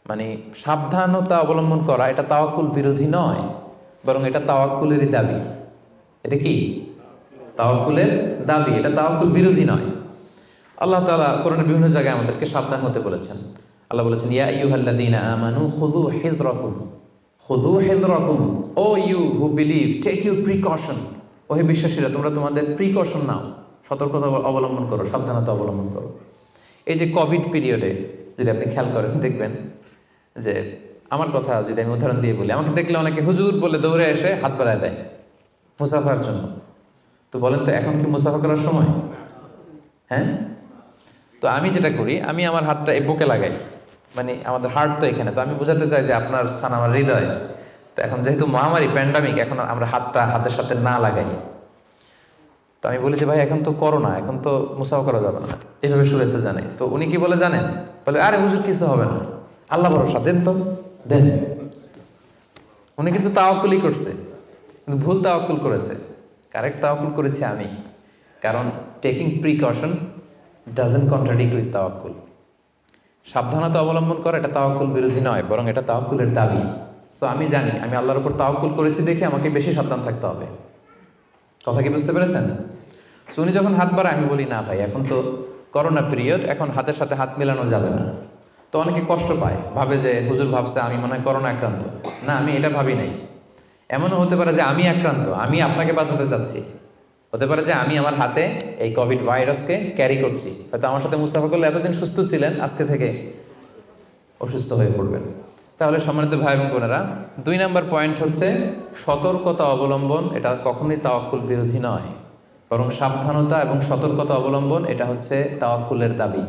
মানে সাবধানতা অবলম্বন করা এটা তাওয়াক্কুল বিরোধী নয়, বরং এটা তাওয়াক্কুলেরই দাবি। এটা কি তাওয়াক্কুলের দাবি, এটা তাওয়াক্কুল বিরোধী নয়। আল্লাহ তাআলা কোরআনের বিভিন্ন জায়গায় আমাদেরকে সাবধান হতে বলেছেন। আল্লাহ বলেছেন, ইয়া আইয়ুহাল্লাযীনা আমানু খুযু হিযরাকুম, খুযু হিযরাকুম, O you who believe, take your precaution. ও হে বিশ্বাসীরা, তোমরা তোমাদের প্রিকশন নাও, সতর্কতা অবলম্বন করো, সাবধানতা অবলম্বন করো। এই যে কোভিড পিরিয়ডে যদি আপনি খেয়াল করেন, দেখবেন যে আমার কথা যদি আমি উদাহরণ দিয়ে বলি, আমাকে দেখলে অনেকে হুজুর বলে দৌড়ে এসে হাত বাড়ায় দেয় মুসাফার জন্য। তো বলেন তো এখন কি মুসাফা করার সময়? হ্যাঁ। তো আমি যেটা করি, আমি আমার হাতটা এই বুকে লাগাই, মানে আমাদের হার্ট তো এখানে, তো আমি বোঝাতে চাই যে আপনার স্থান আমার হৃদয়। তো এখন যেহেতু মহামারী প্যান্ডামিক, এখন আমরা হাতটা হাতের সাথে না লাগাই। তো আমি বলি যে ভাই এখন তো করোনা, এখন তো মুসাফা করা যাবে না, এইভাবে শুভেচ্ছা জানাই। তো উনি কি বলে জানেন? বলে আরে হুজুর কিছু হবে না, আল্লাহ ভরসা, দেন তো দেন। উনি কিন্তু তাওয়াক্কুলই করছে, কিন্তু ভুল তাওয়াক্কুল করেছে। কারেক্ট তাওয়াক্কুল করেছি আমি, কারণ taking precaution doesn't contradict with তাওয়াক্কুল। সাবধানতা অবলম্বন করা এটা তাওয়াক্কুল বিরোধী নয়, বরং এটা তাওয়াক্কুলের দাবি। সো আমি জানি আমি আল্লাহর উপর তাওয়াক্কুল করেছি দেখে আমাকে বেশি সাবধান থাকতে হবে। কথা কি বুঝতে পেরেছেন? সো উনি যখন হাত বাড়ায়, আমি বলি না ভাই এখন তো করোনা পিরিয়ড, এখন হাতের সাথে হাত মেলানো যাবে না। তো অনেকে কষ্ট পায়, ভাবে যে হুজুর ভাবছে আমি মনে হয় করোনা আক্রান্ত। না, আমি এটা ভাবি নাই। এমনও হতে পারে যে আমি আক্রান্ত, আমি আপনাকে বাঁচাতে চাচ্ছি। হতে পারে যে আমি আমার হাতে এই কোভিড ভাইরাসকে ক্যারি করছি, হয়তো আমার সাথে মুসাফা করলে এতদিন সুস্থ ছিলেন, আজকে থেকে অসুস্থ হয়ে পড়বেন। তাহলে সম্মানিত ভাই এবং বোনেরা, 2 নম্বর পয়েন্ট হচ্ছে সতর্কতা অবলম্বন। এটা কখনোই তাওয়াক্কুল বিরোধী নয়, বরং সাবধানতা এবং সতর্কতা অবলম্বন এটা হচ্ছে তাওয়াক্কুলের দাবি।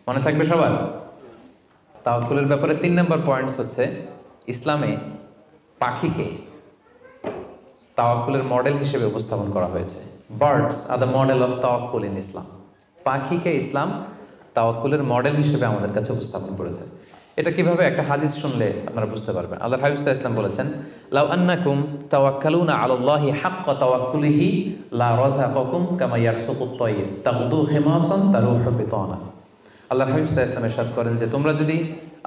মনে থাকবে সবার? তাওয়াক্কুলের ব্যাপারে 3 নম্বর পয়েন্টস হচ্ছে, ইসলামে পাখিকে তাওয়াক্কুলের মডেল হিসেবে উপস্থাপন করা হয়েছে। Birds are the model of তাওয়াক্কুল ইন ইসলাম। পাখিকে ইসলাম তাওয়াক্কুলের মডেল হিসেবে আমাদের কাছে উপস্থাপন করেছে। এটা কিভাবে? একটা হাদিস শুনলে আপনারা বুঝতে পারবেন। আল্লাহর হাবিব সাল্লাল্লাহু আলাইহি ওয়াসাল্লাম বলেছেন, লাউ আন্নাকুম তাওয়াক্কালুনা আলাল্লাহি হাক্কা তাওয়াক্কুলিহি লা রাযাকাকুম কামা ইয়ারসুকুত তায়র তাগদু খিমাসান তারুহু বিতানা। আল্লাহর হাবিব সাল্লাল্লাহু আলাইহি ওয়াসাল্লাম ইরশাদ করেন যে তোমরা যদি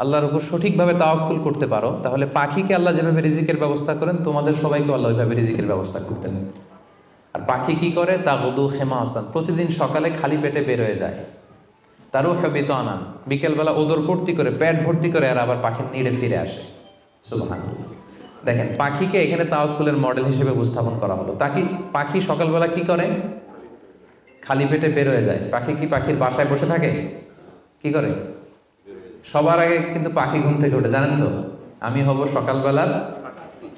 আল্লাহর উপর সঠিকভাবে তাওয়াক্কুল করতে পারো, তাহলে পাখিকে আল্লাহ যেভাবে রিজিকের ব্যবস্থা করেন, তোমাদের সবাইকে আল্লাহ ওইভাবে রিজিকের ব্যবস্থা করতেন। আর পাখি কি করে? তাগদু খিমাসান, প্রতিদিন সকালে খালি পেটে বের হয়ে যায়। তারুহু বিতানা, বিকেলবেলা ওদর ভর্তি করে, পেট ভর্তি করে, আর আবার পাখির নিড়ে ফিরে আসে। সুবহানাল্লাহ। দেখেন, পাখিকে এখানে তাওয়াক্কুলের মডেল হিসেবে উপস্থাপন করা হলো। পাখি সকালবেলা কি করে? খালি পেটে বের হয়ে যায়। পাখি কি পাখির বাসায় বসে থাকে? কি করে? সবার আগে কিন্তু পাখি ঘুম থেকে ওঠে, জানেন তো? আমি হব সকালবেলার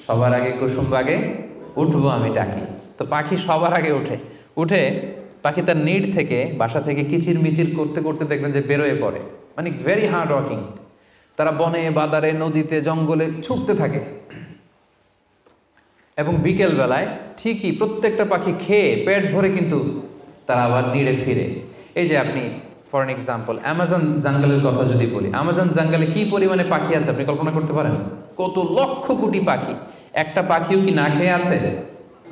সবার আগে কুসুম বাগে উঠবো আমি ডাকি। তো পাখি সবার আগে উঠে পাখি তার নিড থেকে, বাসা থেকে কিচির মিচির করতে করতে দেখবেন যে বেরোয় পড়ে। মানে ভেরি হার্ড ওয়ার্কিং। তারা বনে বাদারে নদীতে জঙ্গলে ছুটতে থাকে, এবং বিকেল বেলায় ঠিকই প্রত্যেকটা পাখি খেয়ে পেট ভরে কিন্তু তারা আবার নিড়ে ফিরে। এই যে আপনি ফর এন এক্সাম্পল অ্যামাজন জঙ্গলের কথা যদি বলি, অ্যামাজন জঙ্গলে কি পরিমাণে পাখি আছে আপনি কল্পনা করতে পারেন? কত লক্ষ কোটি পাখি। একটা পাখিও কি না খেয়ে আছে?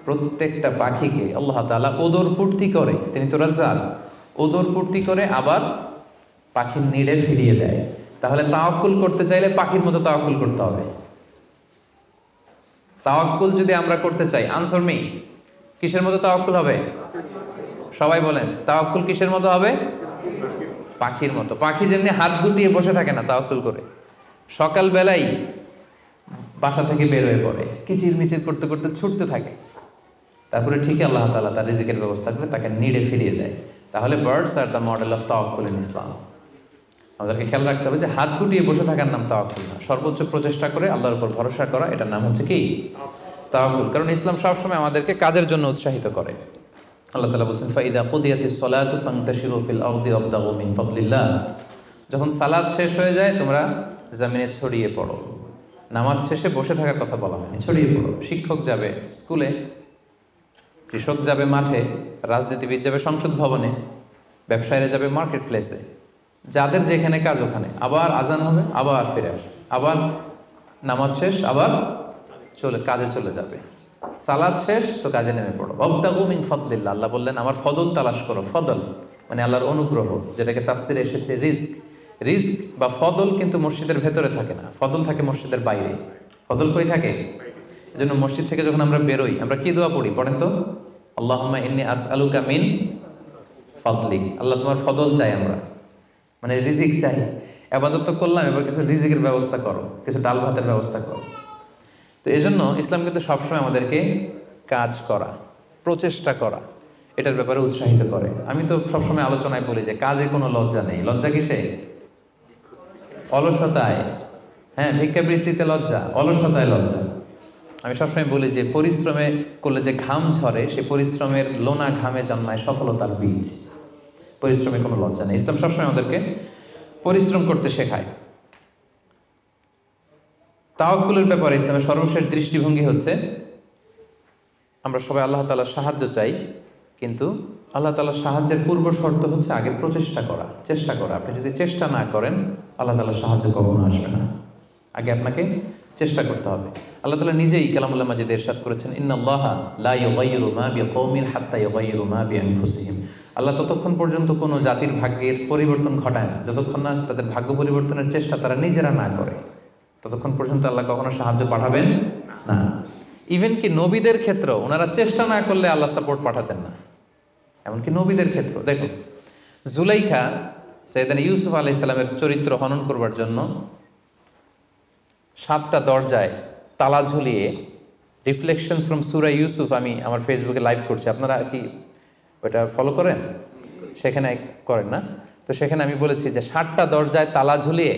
প্রত্যেকটা পাখিকে আল্লাহ তাআলা ওদর পূর্তি করে, তিনি তো রাজ্জাক, ওদর পূর্তি করে আবার পাখির নিড়ে ফিরিয়ে দেয়। তাহলে তাওয়াক্কুল করতে চাইলে পাখির মতো তাওয়াক্কুল করতে হবে। তাওয়াক্কুল যদি আমরা করতে চাই, আনসার মি, কিসের মতো তাওয়াক্কুল হবে? সবাই বলেন, তাওয়াক্কুল কিসের মতো হবে? পাখির মতো। পাখি যেমনি হাত গুটিয়ে বসে থাকে না তাওয়াক্কুল করে, সকালবেলাই বাসা থেকে বের হয়ে পড়ে, কিচির মিচির করতে করতে ছুটতে থাকে, তারপরে ঠিক আল্লাহ তাআলা তার রিজিকের ব্যবস্থা করে তাকে নিড়ে ফিরিয়ে দেয়। তাহলে birds are the model of তাওয়াক্কুল ইন ইসলাম। আমাদেরকে খেয়াল রাখতে হবে যে হাত গুটিয়ে বসে থাকার নাম তাওয়াক্কুল না, সর্বোচ্চ প্রচেষ্টা করে আল্লাহর উপর ভরসা করা, এটার নাম হচ্ছে কি? তাওয়াক্কুল। কারণ ইসলাম সবসময় আমাদেরকে কাজের জন্য উৎসাহিত করে। আল্লাহ তাআলা বলছেন, ফাইদা কুদিয়াতিস সালাতু ফান্তাশিরু ফিল আরদি ওয়াবতাগু মিন ফাদলিল্লাহ। যখন সালাত শেষ হয়ে যায় তোমরা জমিনে ছড়িয়ে পড়ো। নামাজ শেষে বসে থাকার কথা বলা হয়নি, ছড়িয়ে পড়ো। শিক্ষক যাবে স্কুলে, কৃষক যাবে মাঠে, রাজনীতিবিদ যাবে সংসদ ভবনে, ব্যবসায়ীরা যাবে মার্কেট প্লেসে, যাদের যেখানে কাজ ওখানে। আবার আজান হবে, আবার ফিরে আসবে, আবার নামাজ শেষ, আবার কাজে চলে যাবে। সালাদ শেষ তো কাজে নেমে পড়ো। ওয়াবতাগু মিন ফাদলিল্লাহ, আল্লাহ বললেন আমার ফদল তালাশ করো। ফদল মানে আল্লাহর অনুগ্রহ, যেটাকে তাফসিরে এসেছে রিস্ক। রিস্ক বা ফদল কিন্তু মসজিদের ভেতরে থাকে না, ফদল থাকে মসজিদের বাইরে। ফদল কই থাকে? এজন্য মসজিদ থেকে যখন আমরা বেরোই আমরা কি দোয়া পড়ি? পড়েন তো, আল্লাহুম্মা ইন্নী আসআলুকা মিন ফাদলিক। আল্লাহ তোমার ফদল চাই আমরা, মানে রিজিক চাই। ইবাদত তো করলাম, এবার কিছু রিজিকের ব্যবস্থা করো, কিছু ডাল ভাতের ব্যবস্থা করো। তো এই জন্য ইসলাম কিন্তু সবসময় আমাদেরকে কাজ করা, প্রচেষ্টা করা, এটার ব্যাপারে উৎসাহিত করে। আমি তো সবসময় আলোচনায় বলি যে কাজে কোনো লজ্জা নেই। লজ্জা কিসে? অলসতায়। হ্যাঁ, ভিক্ষাবৃত্তিতে লজ্জা, অলসতায় লজ্জা। আমি সবসময় বলি যে পরিশ্রমে করলে যে ঘাম ঝরে, সে পরিশ্রমের লোনা ঘামে জন্মায় সফলতার বীজ। পরিশ্রমে কোনো লজ্জা নেই। ইসলাম সবসময় আমাদেরকে পরিশ্রম করতে শেখায়। তাওয়াক্কুলের ব্যাপারে ইসলামের সর্বশেষ দৃষ্টিভঙ্গি হচ্ছে আমরা সবাই আল্লাহ তাআলার সাহায্য চাই, কিন্তু আল্লাহ তাআলার সাহায্যের পূর্ব শর্ত হচ্ছে আগে প্রচেষ্টা করা, চেষ্টা করা। আপনি যদি চেষ্টা না করেন আল্লাহ তাআলার সাহায্য কখনো আসবে না। আগে আপনাকে চেষ্টা করতে হবে। আল্লাহ তাআলা নিজেই কালামুল্লাহ মাজিদে ইরশাদ করেছেন, ইন্নাল্লাহা লা ইউগাইয়িরু মা বিকওমিন হাত্তা ইউগাইয়িরু মা বিআনফুসিহিম। আল্লাহ ততক্ষণ পর্যন্ত কোনো জাতির ভাগ্যের পরিবর্তন ঘটায় না যতক্ষণ না তাদের ভাগ্য পরিবর্তনের চেষ্টা তারা নিজেরা না করে, ততক্ষণ পর্যন্ত আল্লাহ কখনো সাহায্য পাঠাবেন না। ইভেন কি নবীদের ক্ষেত্রেও ওনারা চেষ্টা না করলে আল্লাহ সাপোর্ট পাঠাতেন না। এমনকি নবীদের ক্ষেত্র দেখুন, জুলাইখা সাইয়েদানা ইউসুফ আলাইহিস সালামের চরিত্র হনন করবার জন্য 7টা দরজায় তালা ঝুলিয়ে, রিফ্লেকশন ফ্রম সূরা ইউসুফ আমি আমার ফেসবুকে লাইভ করছি, আপনারা কি ওটা ফলো করেন? সেখানে করেন না? তো সেখানে আমি বলেছি যে 7টা দরজায় তালা ঝুলিয়ে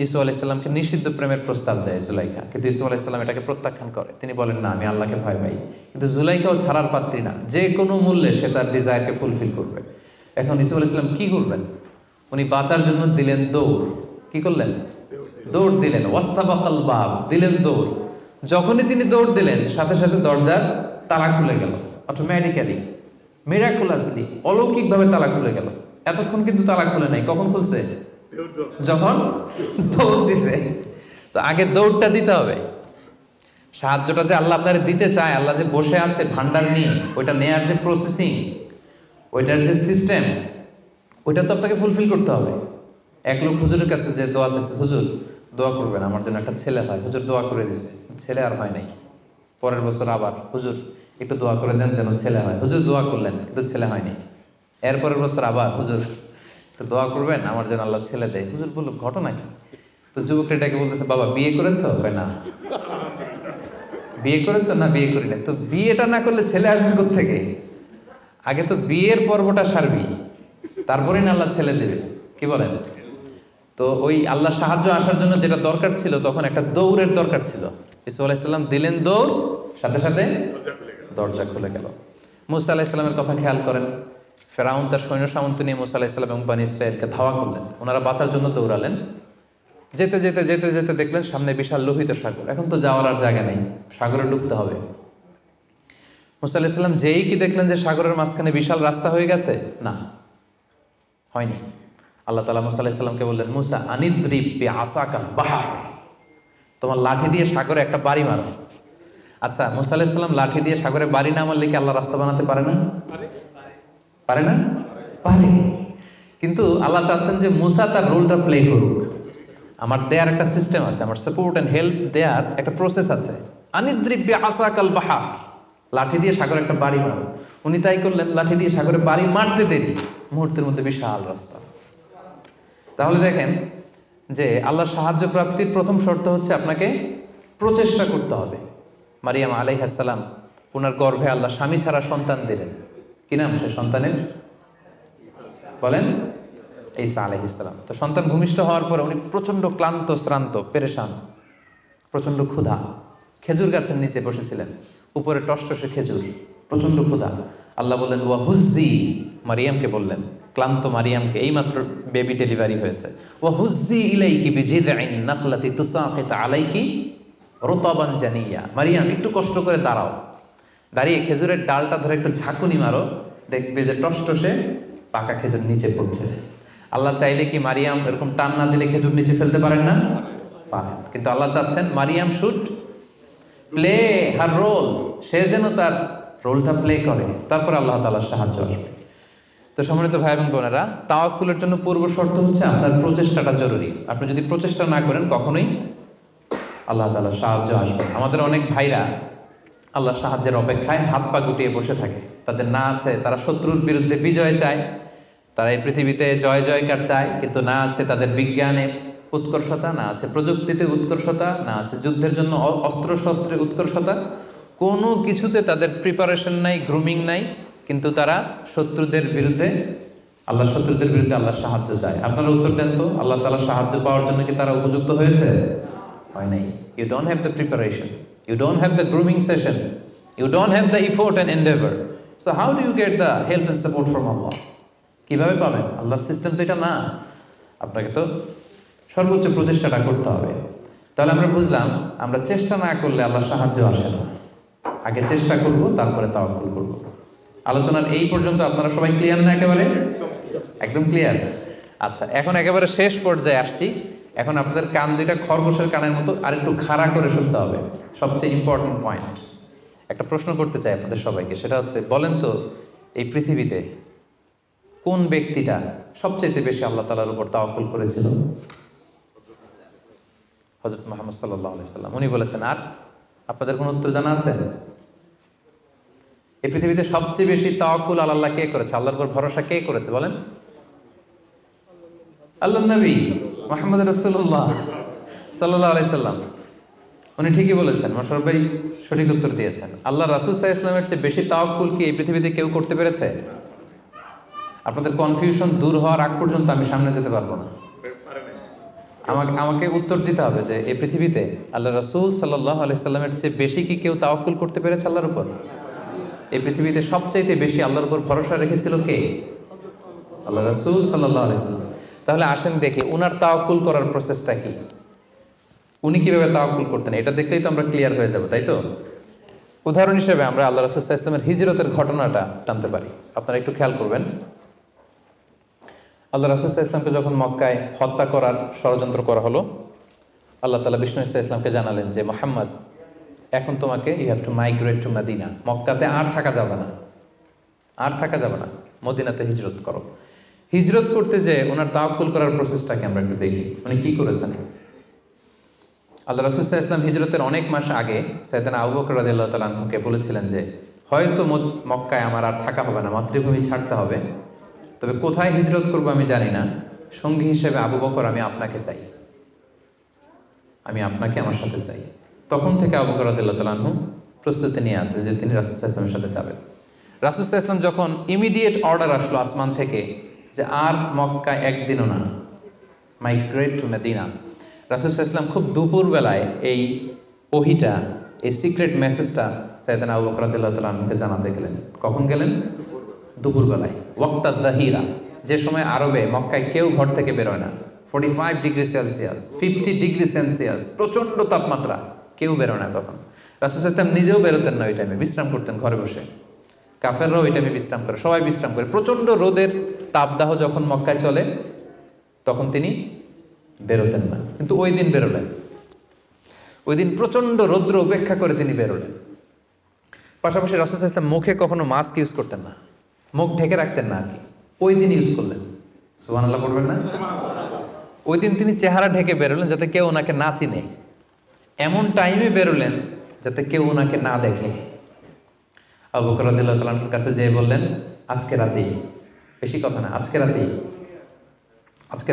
ইউসুফ আলাইহিস সালামকে নিষিদ্ধ প্রেমের প্রস্তাব দেয় জুলাইখা, কিন্তু ইউসুফ আলাইহিস সালাম এটাকে প্রত্যাখ্যান করে। তিনি বলেন না, আমি আল্লাহকে ভয় পাই। কিন্তু জুলাইখাও ছাড়ার পাত্রী না, যে কোনো মূল্যে সে তার ডিজায়ারকে ফুলফিল করবে। এখন ইউসুফ আলাইহিস সালাম কি করবেন? উনি বাঁচার জন্য দিলেন দৌড়। কি করলেন? দৌড় দিলেন। ওয়াস্তাবাকাল বাব, দিলেন দৌড়। যখনই তিনি দৌড় দিলেন সাথে সাথে দরজার তালা খুলে গেল, অটোমেটিক্যালি, মিরাকুলাসলি, অলৌকিকভাবে তালা খুলে গেল। এতক্ষণ কিন্তু তালা খুলে নাই। কখন খুলছে? যখন দৌড় দিছে। তো আগে দৌড়টা দিতে হবে। সাহায্যটা যে আল্লাহ আপনার দিতে চায়, আল্লাহ যে বসে আছে ভান্ডার নিয়ে, ওইটা নেয়ার যে প্রসেসিং, ওইটার যে সিস্টেম, ওইটা তো আপনাকে ফুলফিল করতে হবে। এক লোক হুজুরের কাছে যে দোয়া চাইছে, হুজুর দোয়া করবেন আমার জন্য একটা ছেলে হয়। হুজুর দোয়া করে দিছে, ছেলে আর হয় নাই। পরের বছর আবার, হুজুর একটু দোয়া করে দেন যেন ছেলে হয়। হুজুর দোয়া করলেন কিন্তু ছেলে হয়নি। এরপরের বছর আবার, হুজুর তো দোয়া করবেন আমার যেন আল্লাহ ছেলে দেয়। হুজুর বলল ঘটনা কি? তো যুবকটা এটাকে বলতেছে, বাবা বিয়ে করেছো? না। বিয়ে করেছো? না, বিয়ে করি না। তো বিয়েটা না করলে ছেলে আসবে কোত্থেকে? আগে তো বিয়ের পর্বটা সারবি, তারপরেই না আল্লাহ ছেলে দেবে। কি বলেন? তো ওই আল্লাহ সাহায্য আসার জন্য যেটা দরকার ছিল, তখন একটা দৌড়ের দরকার ছিল। ইসু আলাইহিস সালাম দিলেন দৌড়, সাথে সাথে দরজা খুলে গেল। মুসা আলাইহিস সালামের কথা খেয়াল করেন। ফেরাউন তার সৈন্য সামন্ত নিয়ে মুসা আলাইহিস সালাম এবং বনী ইসরাঈলকে ধাওয়া করলেন। ওনারা বাঁচার জন্য দৌড়ালেন। যেতে যেতে যেতে যেতে দেখলেন সামনে বিশাল লোহিত সাগর। এখন তো যাওয়ার আর জায়গা নেই, সাগরে ডুবতে হবে। মুসা আলাইহিস সালাম যেই কি দেখলেন যে সাগরের মাঝখানে বিশাল রাস্তা হয়ে গেছে, না, হয়নি। আল্লাহ তাআলা মুসা আলাইহিস সালামকে বললেন, মুসা আনিদ্রিব বিআসাকা বাহর, তোমার লাঠি দিয়ে সাগরে একটা বাড়ি মারো। আচ্ছা, মুসা আলাইহিস সালাম লাঠি দিয়ে সাগরে বাড়ি না মারলে কি আল্লাহ রাস্তা বানাতে পারে না? পারে না? পারে। কিন্তু আল্লাহ চাচ্ছেন যে মুসা তার রোলটা প্লে করুক। আমার দেয়ার একটা সিস্টেম আছে, আমার সাপোর্ট অ্যান্ড হেল্প দেয়ার একটা প্রসেস আছে। আনিদ্রিব বিআসাকাল বাহর, লাঠি দিয়ে সাগরে একটা বাড়ি মারো। উনি তাই করলেন, লাঠি দিয়ে সাগরে বাড়ি মারতে দেরি, মুহূর্তের মধ্যে বিশাল রাস্তা। তাহলে দেখেন যে আল্লাহর সাহায্য প্রাপ্তির প্রথম শর্ত হচ্ছে আপনাকে প্রচেষ্টা করতে হবে। মারিয়াম আলাইহিস সালাম, ওনার গর্ভে আল্লাহ স্বামী ছাড়া সন্তান দিলেন। কি নাম সে সন্তানের? বলেন, ঈসা আলাইহিস সালাম। তো সন্তান ভূমিষ্ঠ হওয়ার পরে উনি প্রচণ্ড ক্লান্ত, শ্রান্ত, পেরেশান, প্রচণ্ড ক্ষুধা। খেজুর গাছের নিচে বসেছিলেন, উপরে টসটসে খেজুর, প্রচণ্ড ক্ষুধা। আল্লাহ বললেন ওয়া হুজ্জি, মারিয়ামকে বললেন, ক্লান্ত মারিয়ামকে, এইমাত্র বেবি ডেলিভারি হয়েছে, ওয়া হুজ্জি ইলাইকি বিজিযআইন নাখলাতি তুসাকিত আলাইকি রুতাবান জানিয়া। মারিয়াম একটু কষ্ট করে দাঁড়াও, দাঁড়িয়ে খেজুরের ডালটা ধরে একটু ঝাঁকুনি মারো, দেখবে যে টসটসে পাকা খেজুর নিচে পড়ছে। আল্লাহ চাইলে কি মারিয়াম এরকম টান না দিলে খেজুর নিচে ফেলতে পারেন না? পারেন। কিন্তু আল্লাহ চাচ্ছেন Maryam should play her role, সে যেন তার রোলটা প্লে করে, তারপর আল্লাহ তাআলার সাহায্য আসবে। তো সম্মানিত ভাই এবং বোনেরা, তাওয়াক্কুলের জন্য পূর্ব শর্ত হচ্ছে আপনার প্রচেষ্টাটা জরুরি। আপনি যদি প্রচেষ্টা না করেন কখনোই আল্লাহ তাআলার সাহায্য আসবে। আমাদের অনেক ভাইরা আল্লাহর সাহায্যের অপেক্ষায় হাত পা গুটিয়ে বসে থাকে, তাদের না আছে তারা শত্রুর বিরুদ্ধে বিজয় চায়, তারা এই পৃথিবীতে জয় জয়কার চায়, কিন্তু না আছে তাদের বিজ্ঞানে উৎকর্ষতা, না আছে প্রযুক্তিতে উৎকর্ষতা, না আছে যুদ্ধের জন্য অস্ত্র শস্ত্রের উৎকর্ষতা, কোনো কিছুতে তাদের প্রিপারেশন নাই, গ্রুমিং নাই, কিন্তু তারা শত্রুদের বিরুদ্ধে শত্রুদের বিরুদ্ধে আল্লাহর সাহায্য চায়। আপনারা উত্তর দেন তো, আল্লাহ তাআলার সাহায্য পাওয়ার জন্য কি তারা উপযুক্ত হয়েছে? হয় নাই। You don't have the preparation, you don't have the grooming session, you don't have the effort and endeavour, so how do you get the help and support from Allah? কিভাবে পাবেন? আল্লাহর সিস্টেম তো এটা না। আপনাকে তো সর্বোচ্চ প্রচেষ্টাটা করতে হবে। তাহলে আমরা বুঝলাম, আমরা চেষ্টা না করলে আল্লাহর সাহায্য আসে না। আগে চেষ্টা করব, তারপরে তাওয়াক্কুল করব। আলোচনার এই পর্যন্ত আপনারা সবাই ক্লিয়ার না? একেবারে একদম ক্লিয়ার। আচ্ছা, এখন একেবারে শেষ পর্যায়ে আসছি। এখন আপনাদের কান দুইটা খরগোশের কানের মতো আর একটু খাড়া করে শুনতে হবে। সবচেয়ে ইম্পর্টেন্ট পয়েন্ট, একটা প্রশ্ন করতে চাই আপনাদের সবাইকে, সেটা হচ্ছে, বলেন তো এই পৃথিবীতে কোন ব্যক্তিটা সবচেয়ে বেশি আল্লাহ তাআলার উপর তাওয়াক্কুল করেছিল? হযরত মুহাম্মদ সাল্লাল্লাহু আলাইহি সাল্লাম। উনি বলেছেন। আর আপনাদের কোন উত্তর জানা আছে? এই পৃথিবীতে সবচেয়ে বেশি তাওয়াক্কুল আল্লাহ কে করেছে? আল্লাহর উপর ভরসা কে করেছে বলেন? আল্লাহর নবী মুহাম্মদ রাসূলুল্লাহ সাল্লাল্লাহু আলাইহি সাল্লাম। উনি ঠিকই বলেছেন, মোশাররফ ভাই সঠিক উত্তর দিয়েছেন। আল্লাহ রাসূল সাল্লাল্লাহু আলাইহি ওয়াসাল্লামের চেয়ে বেশি তাওয়াক্কুল কি এই পৃথিবীতে কেউ করতে পেরেছে? আপনাদের কনফিউশন দূর হওয়ার আগ পর্যন্ত আমি সামনে যেতে পারবো না। আমাকে উত্তর দিতে হবে যে এই পৃথিবীতে আল্লাহ রাসূল সাল্লাল্লাহু আলাইহি সাল্লামের চেয়ে বেশি কি কেউ তাওয়াক্কুল করতে পেরেছে আল্লাহর উপর? এই পৃথিবীতে সবচাইতে বেশি আল্লাহর উপর ভরসা রেখেছিল কে? আল্লাহ রাসূল সাল্লাল্লাহু আলাইহি সাল্লাম। তাহলে আসেন দেখি উনার তাওয়াক্কুল করার প্রসেসটা কি, উনি কিভাবে তাওয়াক্কুল করতেন। এটা দেখলেই তো আমরা ক্লিয়ার হয়ে যাব, তাই তো? উদাহরণ হিসেবে আমরা আল্লাহ রাসূল সাল্লাল্লাহু আলাইহি ওয়াসাল্লামের হিজরতের ঘটনাটা টানতে পারি। আপনারা একটু খেয়াল করবেন। আল্লাহ রাসূল সাল্লাল্লাহু আলাইহি ওয়াসাল্লামকে যখন মক্কায় হত্যা করার ষড়যন্ত্র করা হলো, আল্লাহ তাআলা বিষ্ণু সাল্লাল্লাহু আলাইহি ওয়াসাল্লামকে জানালেন যে মুহাম্মদ, এখন তোমাকে you have to migrate to Medina. মক্কাতে আর থাকা যাবে না, আর থাকা যাবে না, মদিনাতে হিজরত করো। হিজরত করতে যে ওনার তাওয়াক্কুল করার প্রসেসটাকে আমরা একটু দেখি, উনি কি করেছেন। আল্লাহ রাসূল সাল্লাল্লাহু আলাইহি ওয়াসাল্লাম হিজরতের অনেক মাস আগে সাইয়েদনা আবু বকর রাদিয়াল্লাহু তাআলা আনহুকে বলেছিলেন যে হয়তো মক্কায় আমার আর থাকা হবে না, মাতৃভূমি ছাড়তে হবে, তবে কোথায় হিজরত করবো আমি জানি না, সঙ্গী হিসেবে আবু বকর আমি আপনাকে চাই, আমি আপনাকে আমার সাথে চাই। তখন থেকে আবু বকর রাদিয়াল্লাহু তাআলা আনহু প্রস্তুতি নিয়ে আছে যে তিনি রাসূল সাল্লাল্লাহু আলাইহি ওয়াসাল্লামের সাথে যাবেন। রাসূল সাল্লাল্লাহু আলাইহি ওয়াসাল্লাম যখন ইমিডিয়েট অর্ডার আসলো আসমান থেকে যে আর মক্কায় একদিনও না, মাইগ্রেট টু মদিনা, রাসূল সাল্লাল্লাহু আলাইহি ওয়াসাল্লাম খুব দুপুরবেলায় এই ওহিটা, এই সিক্রেট মেসেজটা সাইয়েদনা আবু বকর রাদিয়াল্লাহু তাআলা আনহুকে জানাতে গেলেন। কখন গেলেন? দুপুরবেলায়, ওয়াক্তা যাহিরা, যে সময় আরবে মক্কায় কেউ ঘর থেকে বেরোয় না। 45 ডিগ্রি সেলসিয়াস, 50 ডিগ্রি সেলসিয়াস, প্রচণ্ড তাপমাত্রা, কেউ বেরোয় না তখন। রাসূল সাল্লাল্লাহু আলাইহি ওয়াসাল্লাম নিজেও বেরোতেন না ওই টাইমে, বিশ্রাম করতেন ঘরে বসে। কাফেররাও ওই টাইমে বিশ্রাম করে, সবাই বিশ্রাম করে। প্রচণ্ড রোদের তাপদাহ যখন মক্কায় চলে তখন তিনি বেরোতেন না, কিন্তু ওই দিন বেরোলেন। ওই দিন প্রচণ্ড রৌদ্র উপেক্ষা করে তিনি বেরোলেন। পাশাপাশি রাসূল সাল্লাল্লাহু আলাইহি ওয়াসাল্লাম মুখে কখনো মাস্ক ইউজ করতেন না, মুখ ঢেকে রাখতেন না আর কি, ওই দিন ইউজ করলেন। সুবহানাল্লাহ পড়বেন না? ওই দিন তিনি চেহারা ঢেকে বেরোলেন যাতে কেউ ওনাকে না চিনে, এমন টাইমে বেরোলেন যাতে কেউ ওনাকে না দেখে। আবু বকর রাদিয়াল্লাহু তাআলার কাছে যেয়ে বললেন, আজকে রাতেই, বেশি কথা না, আজকে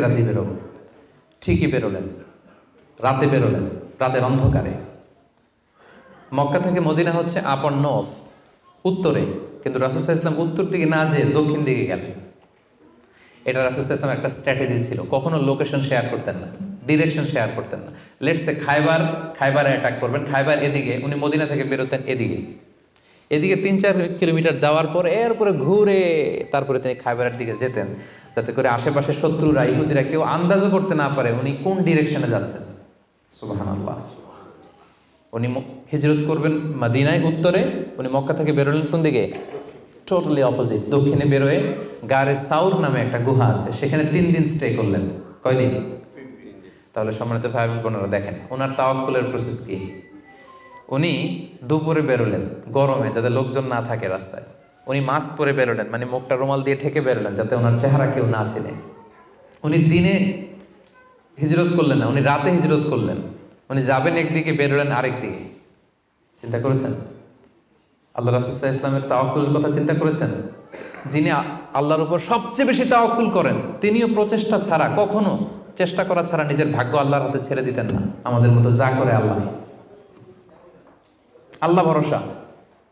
রাতেই বেরোবো। ঠিকই বেরোলেন, রাতে বেরোলেন, রাতের অন্ধকারে। মক্কা থেকে মদিনা হচ্ছে আপ অন নর্থ, উত্তরে, কিন্তু রাসূল সাল্লাল্লাহু আলাইহি ওয়াসাল্লাম উত্তর দিকে না যেয়ে দক্ষিণ দিকে গেলেন। এটা রাসূল সাল্লাল্লাহু আলাইহি ওয়াসাল্লামের একটা স্ট্র্যাটেজি ছিল, কখনো লোকেশন শেয়ার করতেন না, ডিরেকশন শেয়ার করতেন না। লেটস সে খায়বারে অ্যাটাক করবেন, খায়বার এদিকে, উনি মদিনা থেকে বেরোতেন এদিকে 3-4 কিলোমিটার যাওয়ার পর এরপরে ঘুরে তারপরে তিনি খায়বারের দিকে যেতেন, যাতে করে আশেপাশে শত্রুরা, ইহুদিরা কেউ আন্দাজও করতে না পারে উনি কোন ডিরেকশনে যাচ্ছেন। সুবহানাল্লাহ। উনি হিজরত করবেন মদিনায় উত্তরে, উনি মক্কা থেকে বেরোলেন কোন দিকে? টোটালি অপোজিট, দক্ষিণে বেরোয় গারে সাউর নামে একটা গুহা আছে, সেখানে 3 দিন স্টে করলেন। কয়দিন? তাহলে সম্মানিত ভাই বোনেরা দেখেন ওনার তাওয়াক্কুলের প্রসেস কি। উনি দুপুরে বেরোলেন গরমে, যাতে লোকজন না থাকে রাস্তায়। উনি মাস্ক পরে বেরোলেন, মানে মুখটা রুমাল দিয়ে ঢেকে বেরোলেন যাতে ওনার চেহারা কেউ না চেনে। উনি দিনে হিজরত করলেন না, উনি রাতে হিজরত করলেন। উনি যাবেন একদিকে, বেরোলেন আরেক দিকে। চিন্তা করেছেন আল্লাহ রাসূল সাল্লাল্লাহু আলাইহি ওয়াসাল্লামের তাওয়াক্কুলের কথা? চিন্তা করেছেন? যিনি আল্লাহর উপর সবচেয়ে বেশি তাওয়াক্কুল করেন, তিনিও প্রচেষ্টা ছাড়া, কখনো চেষ্টা করা ছাড়া নিজের ভাগ্য আল্লাহর হাতে ছেড়ে দিতেন না। আমাদের মতো যা করে আল্লাহ, আল্লাহ ভরসা,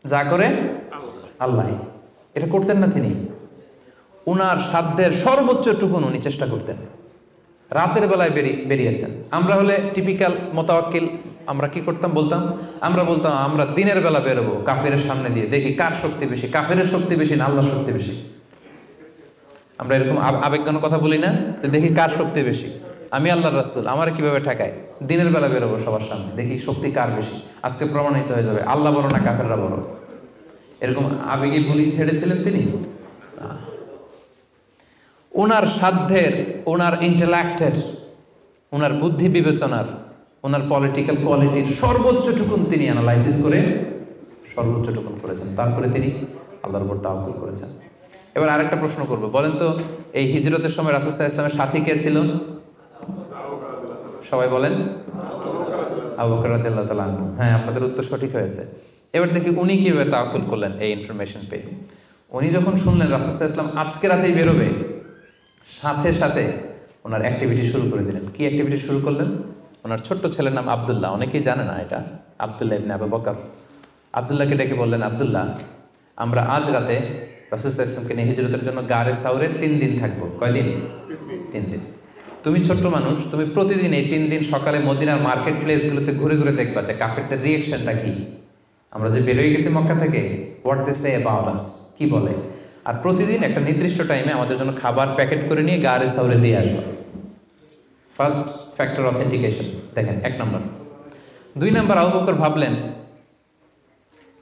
যা করে আল্লাহ, এটা করতেন না তিনি। উনার সাধ্যের সর্বোচ্চ টুকুন উনি চেষ্টা করতেন। রাতের বেলায় বেরিয়েছেন। আমরা হলে টিপিক্যাল মোতাওয়াক্কিল, আমরা কি করতাম? আমরা বলতাম আমরা দিনের বেলা বেরোবো কাফেরের সামনে দিয়ে, দেখি কার শক্তি বেশি, কাফেরের শক্তি বেশি না আল্লাহর শক্তি বেশি। আমরা এরকম আবেগঘন কথা বলি না, দেখি কার শক্তি বেশি, আমি আল্লাহর রাসূল, আমার কিভাবে ঠেকায়। দিনের বেলা বেরোবো সবার সামনে, দেখি শক্তি কার বেশি, আজকে প্রমাণিত হয়ে যাবে আল্লাহ বড় না কাফেররা বড়। এরকম আবেগী বুলি ছেড়েছিলেন তিনি। ওনার সাধ্যের, ওনার ইন্টেলেক্টের, ওনার বুদ্ধি বিবেচনার, ওনার পলিটিক্যাল কোয়ালিটির সর্বোচ্চ টুকুন তিনি অ্যানালাইসিস করে সর্বোচ্চ টুকুন করেছেন। তারপরে তিনি আল্লাহর উপর তাওয়াক্কুল করেছেন। এবার আরেকটা প্রশ্ন করবো, বলেন তো এই হিজরতের সময় রাসূল সাল্লাল্লাহু আলাইহি ওয়াসাল্লামের সাথী কে ছিল? সবাই বলেন আবু বকর রাদিয়াল্লাহু তাআলা আনহু। হ্যাঁ, আপনাদের উত্তর সঠিক হয়েছে। এবার দেখি উনি কিভাবে তাওয়াক্কুল করলেন এই ইনফরমেশন পেয়ে। উনি যখন শুনলেন রাসূল সাল্লাল্লাহু আলাইহি ওয়াসাল্লাম আজকে রাতেই বেরোবে, সাথে সাথে ওনার অ্যাক্টিভিটি শুরু করে দিলেন। কি অ্যাক্টিভিটি শুরু করলেন? ওনার ছোট্ট ছেলের নাম আব্দুল্লাহ, অনেকেই জানে না এটা, আব্দুল্লাহ ইবনে আবু বকর। আব্দুল্লাহকে ডেকে বললেন, আব্দুল্লাহ, আমরা আজ রাতে রাসূল সাল্লাল্লাহু আলাইহি ওয়াসাল্লামকে নিয়ে হিজরতের জন্য গারে সাউরে 3 দিন থাকবো। কয়দিন? 3 দিন। তুমি ছোট্ট মানুষ, তুমি প্রতিদিন এই 3 দিন সকালে মদিনার মার্কেট প্লেসগুলোতে ঘুরে ঘুরে দেখবা যে কাফেরদের রিয়েকশনটা কি। আমরা যে বেরোয় গেছি মক্কা থেকে, what they say about us, কি বলে। আর প্রতিদিন একটা নির্দিষ্ট টাইমে আমাদের জন্য খাবার প্যাকেট করে নিয়ে গারে সাউরে দিয়ে আসবা। ফার্স্ট ফ্যাক্টর অথেন্টিকেশন দেখেন, 1 নম্বর। 2 নম্বর, আবু বকর ভাবলেন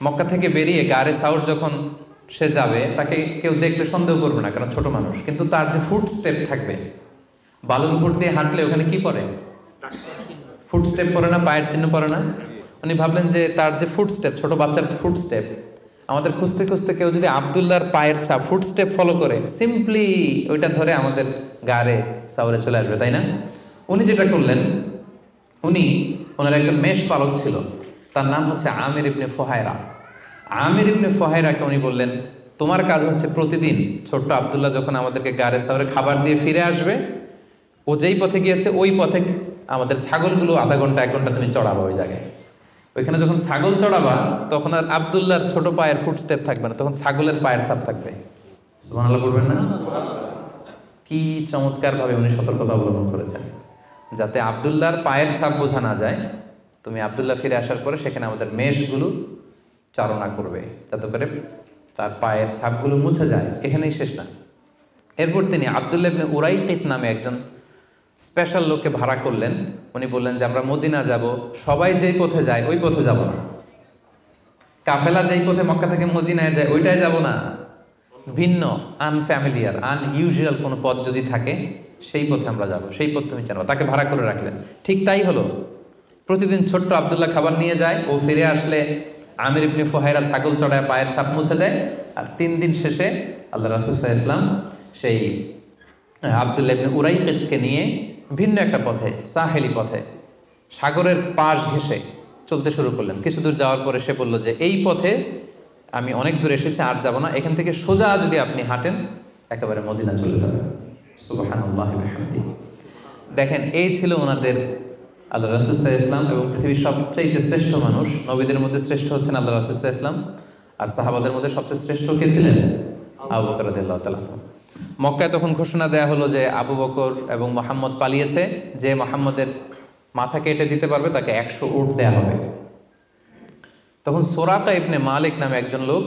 মক্কা থেকে বেরিয়ে গারে সাউর যখন সে যাবে, তাকে কেউ দেখলে সন্দেহ করবে না, কারণ ছোট মানুষ। কিন্তু তার যে ফুট স্টেপ থাকবে, বালুর উপর দিয়ে হাঁটলে ওখানে কি পড়ে? ফুট স্টেপ পড়ে না, পায়ের চিহ্ন পড়ে না? উনি ভাবলেন যে তার যে ফুট স্টেপ, ছোট বাচ্চার ফুট স্টেপ, আমাদের খুঁজতে খুঁজতে কেউ যদি আব্দুল্লাহর পায়ের ছাপ, ফুট স্টেপ ফলো করে, সিম্পলি ওইটা ধরে আমাদের গারে সাউরে চলে আসবে, তাই না? উনি যেটা করলেন, ওনার একজন মেষ পালক ছিল, তার নাম হচ্ছে আমির ইবনে ফুহায়রা। আমির ইবনে ফুহায়রাকে উনি বললেন, তোমার কাজ হচ্ছে প্রতিদিন ছোট্ট আব্দুল্লাহ যখন আমাদেরকে গারে সাউরে খাবার দিয়ে ফিরে আসবে, ও যেই পথে গিয়েছে ওই পথে আমাদের ছাগলগুলো আধা ঘন্টা 1 ঘন্টা তুমি চড়াবা ওই জায়গায়। ওইখানে যখন ছাগল চড়াবা তখন আর আব্দুল্লাহর ছোট পায়ের ফুটস্টেপ থাকবে না, তখন ছাগলের পায়ের ছাপ থাকবে। সুবহানাল্লাহ বলবেন না? কি চমৎকার ভাবে উনি সতর্কতা অবলম্বন করেছেন, যাতে আব্দুল্লাহর পায়ের ছাপ বোঝা না যায়। তুমি আব্দুল্লাহ ফিরে আসার পরে সেখানে আমাদের মেষগুলো চারণা করবে, যাতে করে তার পায়ের ছাপগুলো মুছে যায়। এখানেই শেষ না। এরপর তিনি আব্দুল্লাহ ইবনে উরাইকিত নামে একজন স্পেশাল লোককে ভাড়া করলেন। উনি বললেন যে আমরা মদিনা যাব, সবাই যেই পথে যায় ওই পথে যাব না, কাফেলা যেই পথে মক্কা থেকে মদিনায় যায় ওইটাই যাব না, ভিন্ন আনফ্যামিলিয়ার আনইউজুয়াল কোনো পথ যদি থাকে সেই পথে আমরা যাব, সেই পথ তুমি জানো। তাকে ভাড়া করে রাখলেন। ঠিক তাই হলো। প্রতিদিন ছোট্ট আব্দুল্লাহ খাবার নিয়ে যায়, ও ফিরে আসলে আমির ইবনে ফুহায়রা ছাগল চড়ায় পায়ের ছাপ মুছে দেয়। আর 3 দিন শেষে আল্লাহ রাসূল সাল্লাল্লাহু আলাইহি ওয়াসাল্লাম সেই আব্দুল্লাহ ইবনে উরাইকিতকে নিয়ে ভিন্ন একটা পথে, সাহেলি পথে, সাগরের পাশ ঘেঁষে চলতে শুরু করলেন। কিছু দূর যাওয়ার পরে সে বলল যে এই পথে আমি অনেক দূর এসেছি, আর যাব না, এখান থেকে সোজা যদি আপনি হাঁটেন একেবারে মদিনা চলে যাবেন। সুবহানাল্লাহ ওয়া বিহামদিহি। দেখেন, এই ছিল ওনাদের আল্লাহ রাসূল সাল্লাল্লাহু আলাইহি ওয়াসাল্লাম, এবং পৃথিবীর সবচেয়ে শ্রেষ্ঠ মানুষ, নবীদের মধ্যে শ্রেষ্ঠ হচ্ছেন আল্লাহ রাসূল সাল্লাল্লাহু আলাইহি ওয়াসাল্লাম, আর সাহাবাদের মধ্যে সবচেয়ে শ্রেষ্ঠ কে ছিলেন? আবু বকর রাদিয়াল্লাহু তাআলা। মক্কায় তখন ঘোষণা দেয়া হলো যে আবু বকর এবং মুহাম্মদ পালিয়েছে, যে মুহাম্মদের মাথা কেটে দিতে পারবে তাকে 100 উট দেয়া হবে। তখন সুরাকা ইবনে মালিক নামে একজন লোক,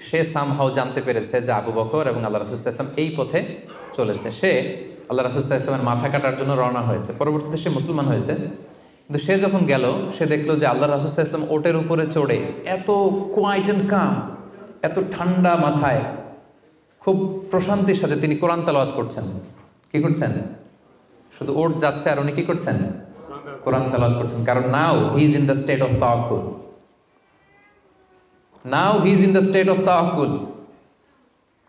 সে সামহাও জানতে পেরেছে যে আবু বকর এবং আল্লাহ রাসূল সাল্লাল্লাহু আলাইহি ওয়াসাল্লাম এই পথে চলেছে। সে আল্লাহ রাসূল সাল্লাল্লাহু আলাইহি ওয়াসাল্লামের মাথা কাটার জন্য রওনা হয়েছে। পরবর্তীতে সে মুসলমান হয়েছে। কিন্তু সে যখন গেল, সে দেখলো যে আল্লাহ রাসূল সাল্লাল্লাহু আলাইহি ওয়াসাল্লাম ওটের উপরে চড়ে এত কোয়াইট এন্ড কাম, এত ঠান্ডা মাথায়, খুব প্রশান্তির সাথে তিনি কোরআন তেলাওয়াত করছেন। কি করছেন? শুধু ওট যাচ্ছে আর উনি কি করছেন? কোরআন তেলাওয়াত করছেন। কারণ now he is in the state of তাওয়াক্কুল। Now he is in the state of তাওয়াক্কুল,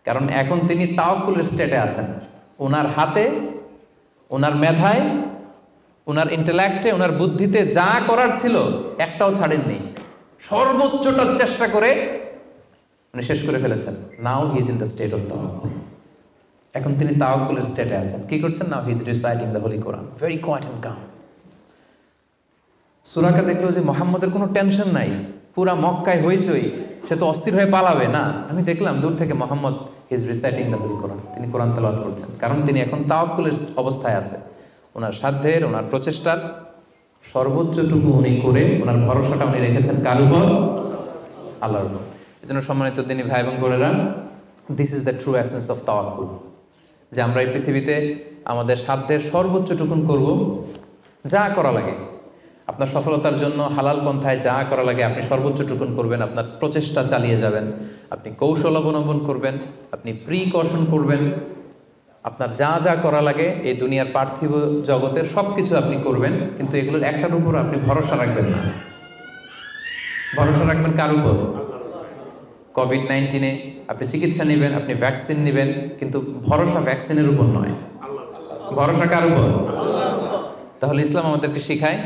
কারণ এখন তিনি তাওয়াক্কুলের স্টেটে আছেন। ওনার হাতে, ওনার মেধায়, ওনার ইন্টেলেক্টে, ওনার বুদ্ধিতে যা করার ছিল একটাও ছাড়েননি, সর্বোচ্চটা চেষ্টা করে উনি শেষ করে ফেলেছেন। Now he is in the state of তাওয়াক্কুল, এখন তিনি তাওয়াক্কুলের স্টেটে আছেন। কি করছেন? Now he is reciting the holy Quran, very quiet and calm. সূরাকে দেখলো যে মুহাম্মদের কোনো টেনশন নাই, পুরা মক্কায় হইচই, সে তো অস্থির হয়ে পালাবে না। আমি দেখলাম দূর থেকে Muhammad he is reciting the holy Quran, তিনি কোরআন তেলাওয়াত করছেন, কারণ তিনি এখন তাওয়াক্কুলের অবস্থায় আছে। ওনার সাধ্যের, ওনার প্রচেষ্টার সর্বোচ্চটুকু উনি করে ওনার ভরসাটা উনি রেখেছেন কার উপর? আল্লাহর উপর। এই জন্য সম্মানিত তিনি ভাই এবং বোনেরা, this is the true essence of তাওয়াক্কুল, যে আমরা এই পৃথিবীতে আমাদের সাধ্যের সর্বোচ্চটুকুন করব, যা করা লাগে আপনার সফলতার জন্য হালাল পন্থায় যা করা লাগে আপনি সর্বোচ্চটুকুন করবেন, আপনার প্রচেষ্টা চালিয়ে যাবেন, আপনি কৌশল অবলম্বন করবেন, আপনি প্রিকশন করবেন, আপনার যা যা করা লাগে এই দুনিয়ার পার্থিব জগতের সব কিছু আপনি করবেন, কিন্তু এগুলোর একটার উপর আপনি ভরসা রাখবেন না। ভরসা রাখবেন কার উপর? কোভিড-19 আপনি চিকিৎসা নেবেন, আপনি ভ্যাকসিন নেবেন, কিন্তু ভরসা ভ্যাকসিনের উপর নয়, ভরসা কার উপর? তাহলে ইসলাম আমাদেরকে শেখায়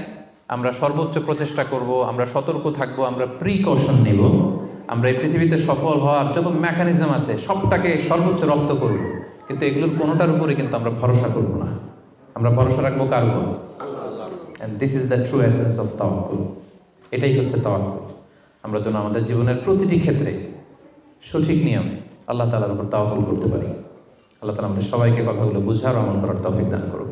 আমরা সর্বোচ্চ প্রচেষ্টা করব, আমরা সতর্ক থাকবো, আমরা প্রিকশন নেব, আমরা এই পৃথিবীতে সফল হওয়ার যত মেকানিজম আছে সবটাকে সর্বোচ্চ রপ্ত করব, কিন্তু এগুলোর কোনোটার উপরে কিন্তু আমরা ভরসা করব না। আমরা ভরসা রাখবো কার উপর? And this is the true essence of তাওয়াক্কুল। এটাই হচ্ছে তাওয়াক্কুল। আমরা যেন আমাদের জীবনের প্রতিটি ক্ষেত্রে সঠিক নিয়মে আল্লাহ তাআলার উপর তাওয়াক্কুল করতে পারি। আল্লাহ তাআলা আমাদের সবাইকে কথাগুলো বুঝার ও আমল করার তৌফিক দান করুন।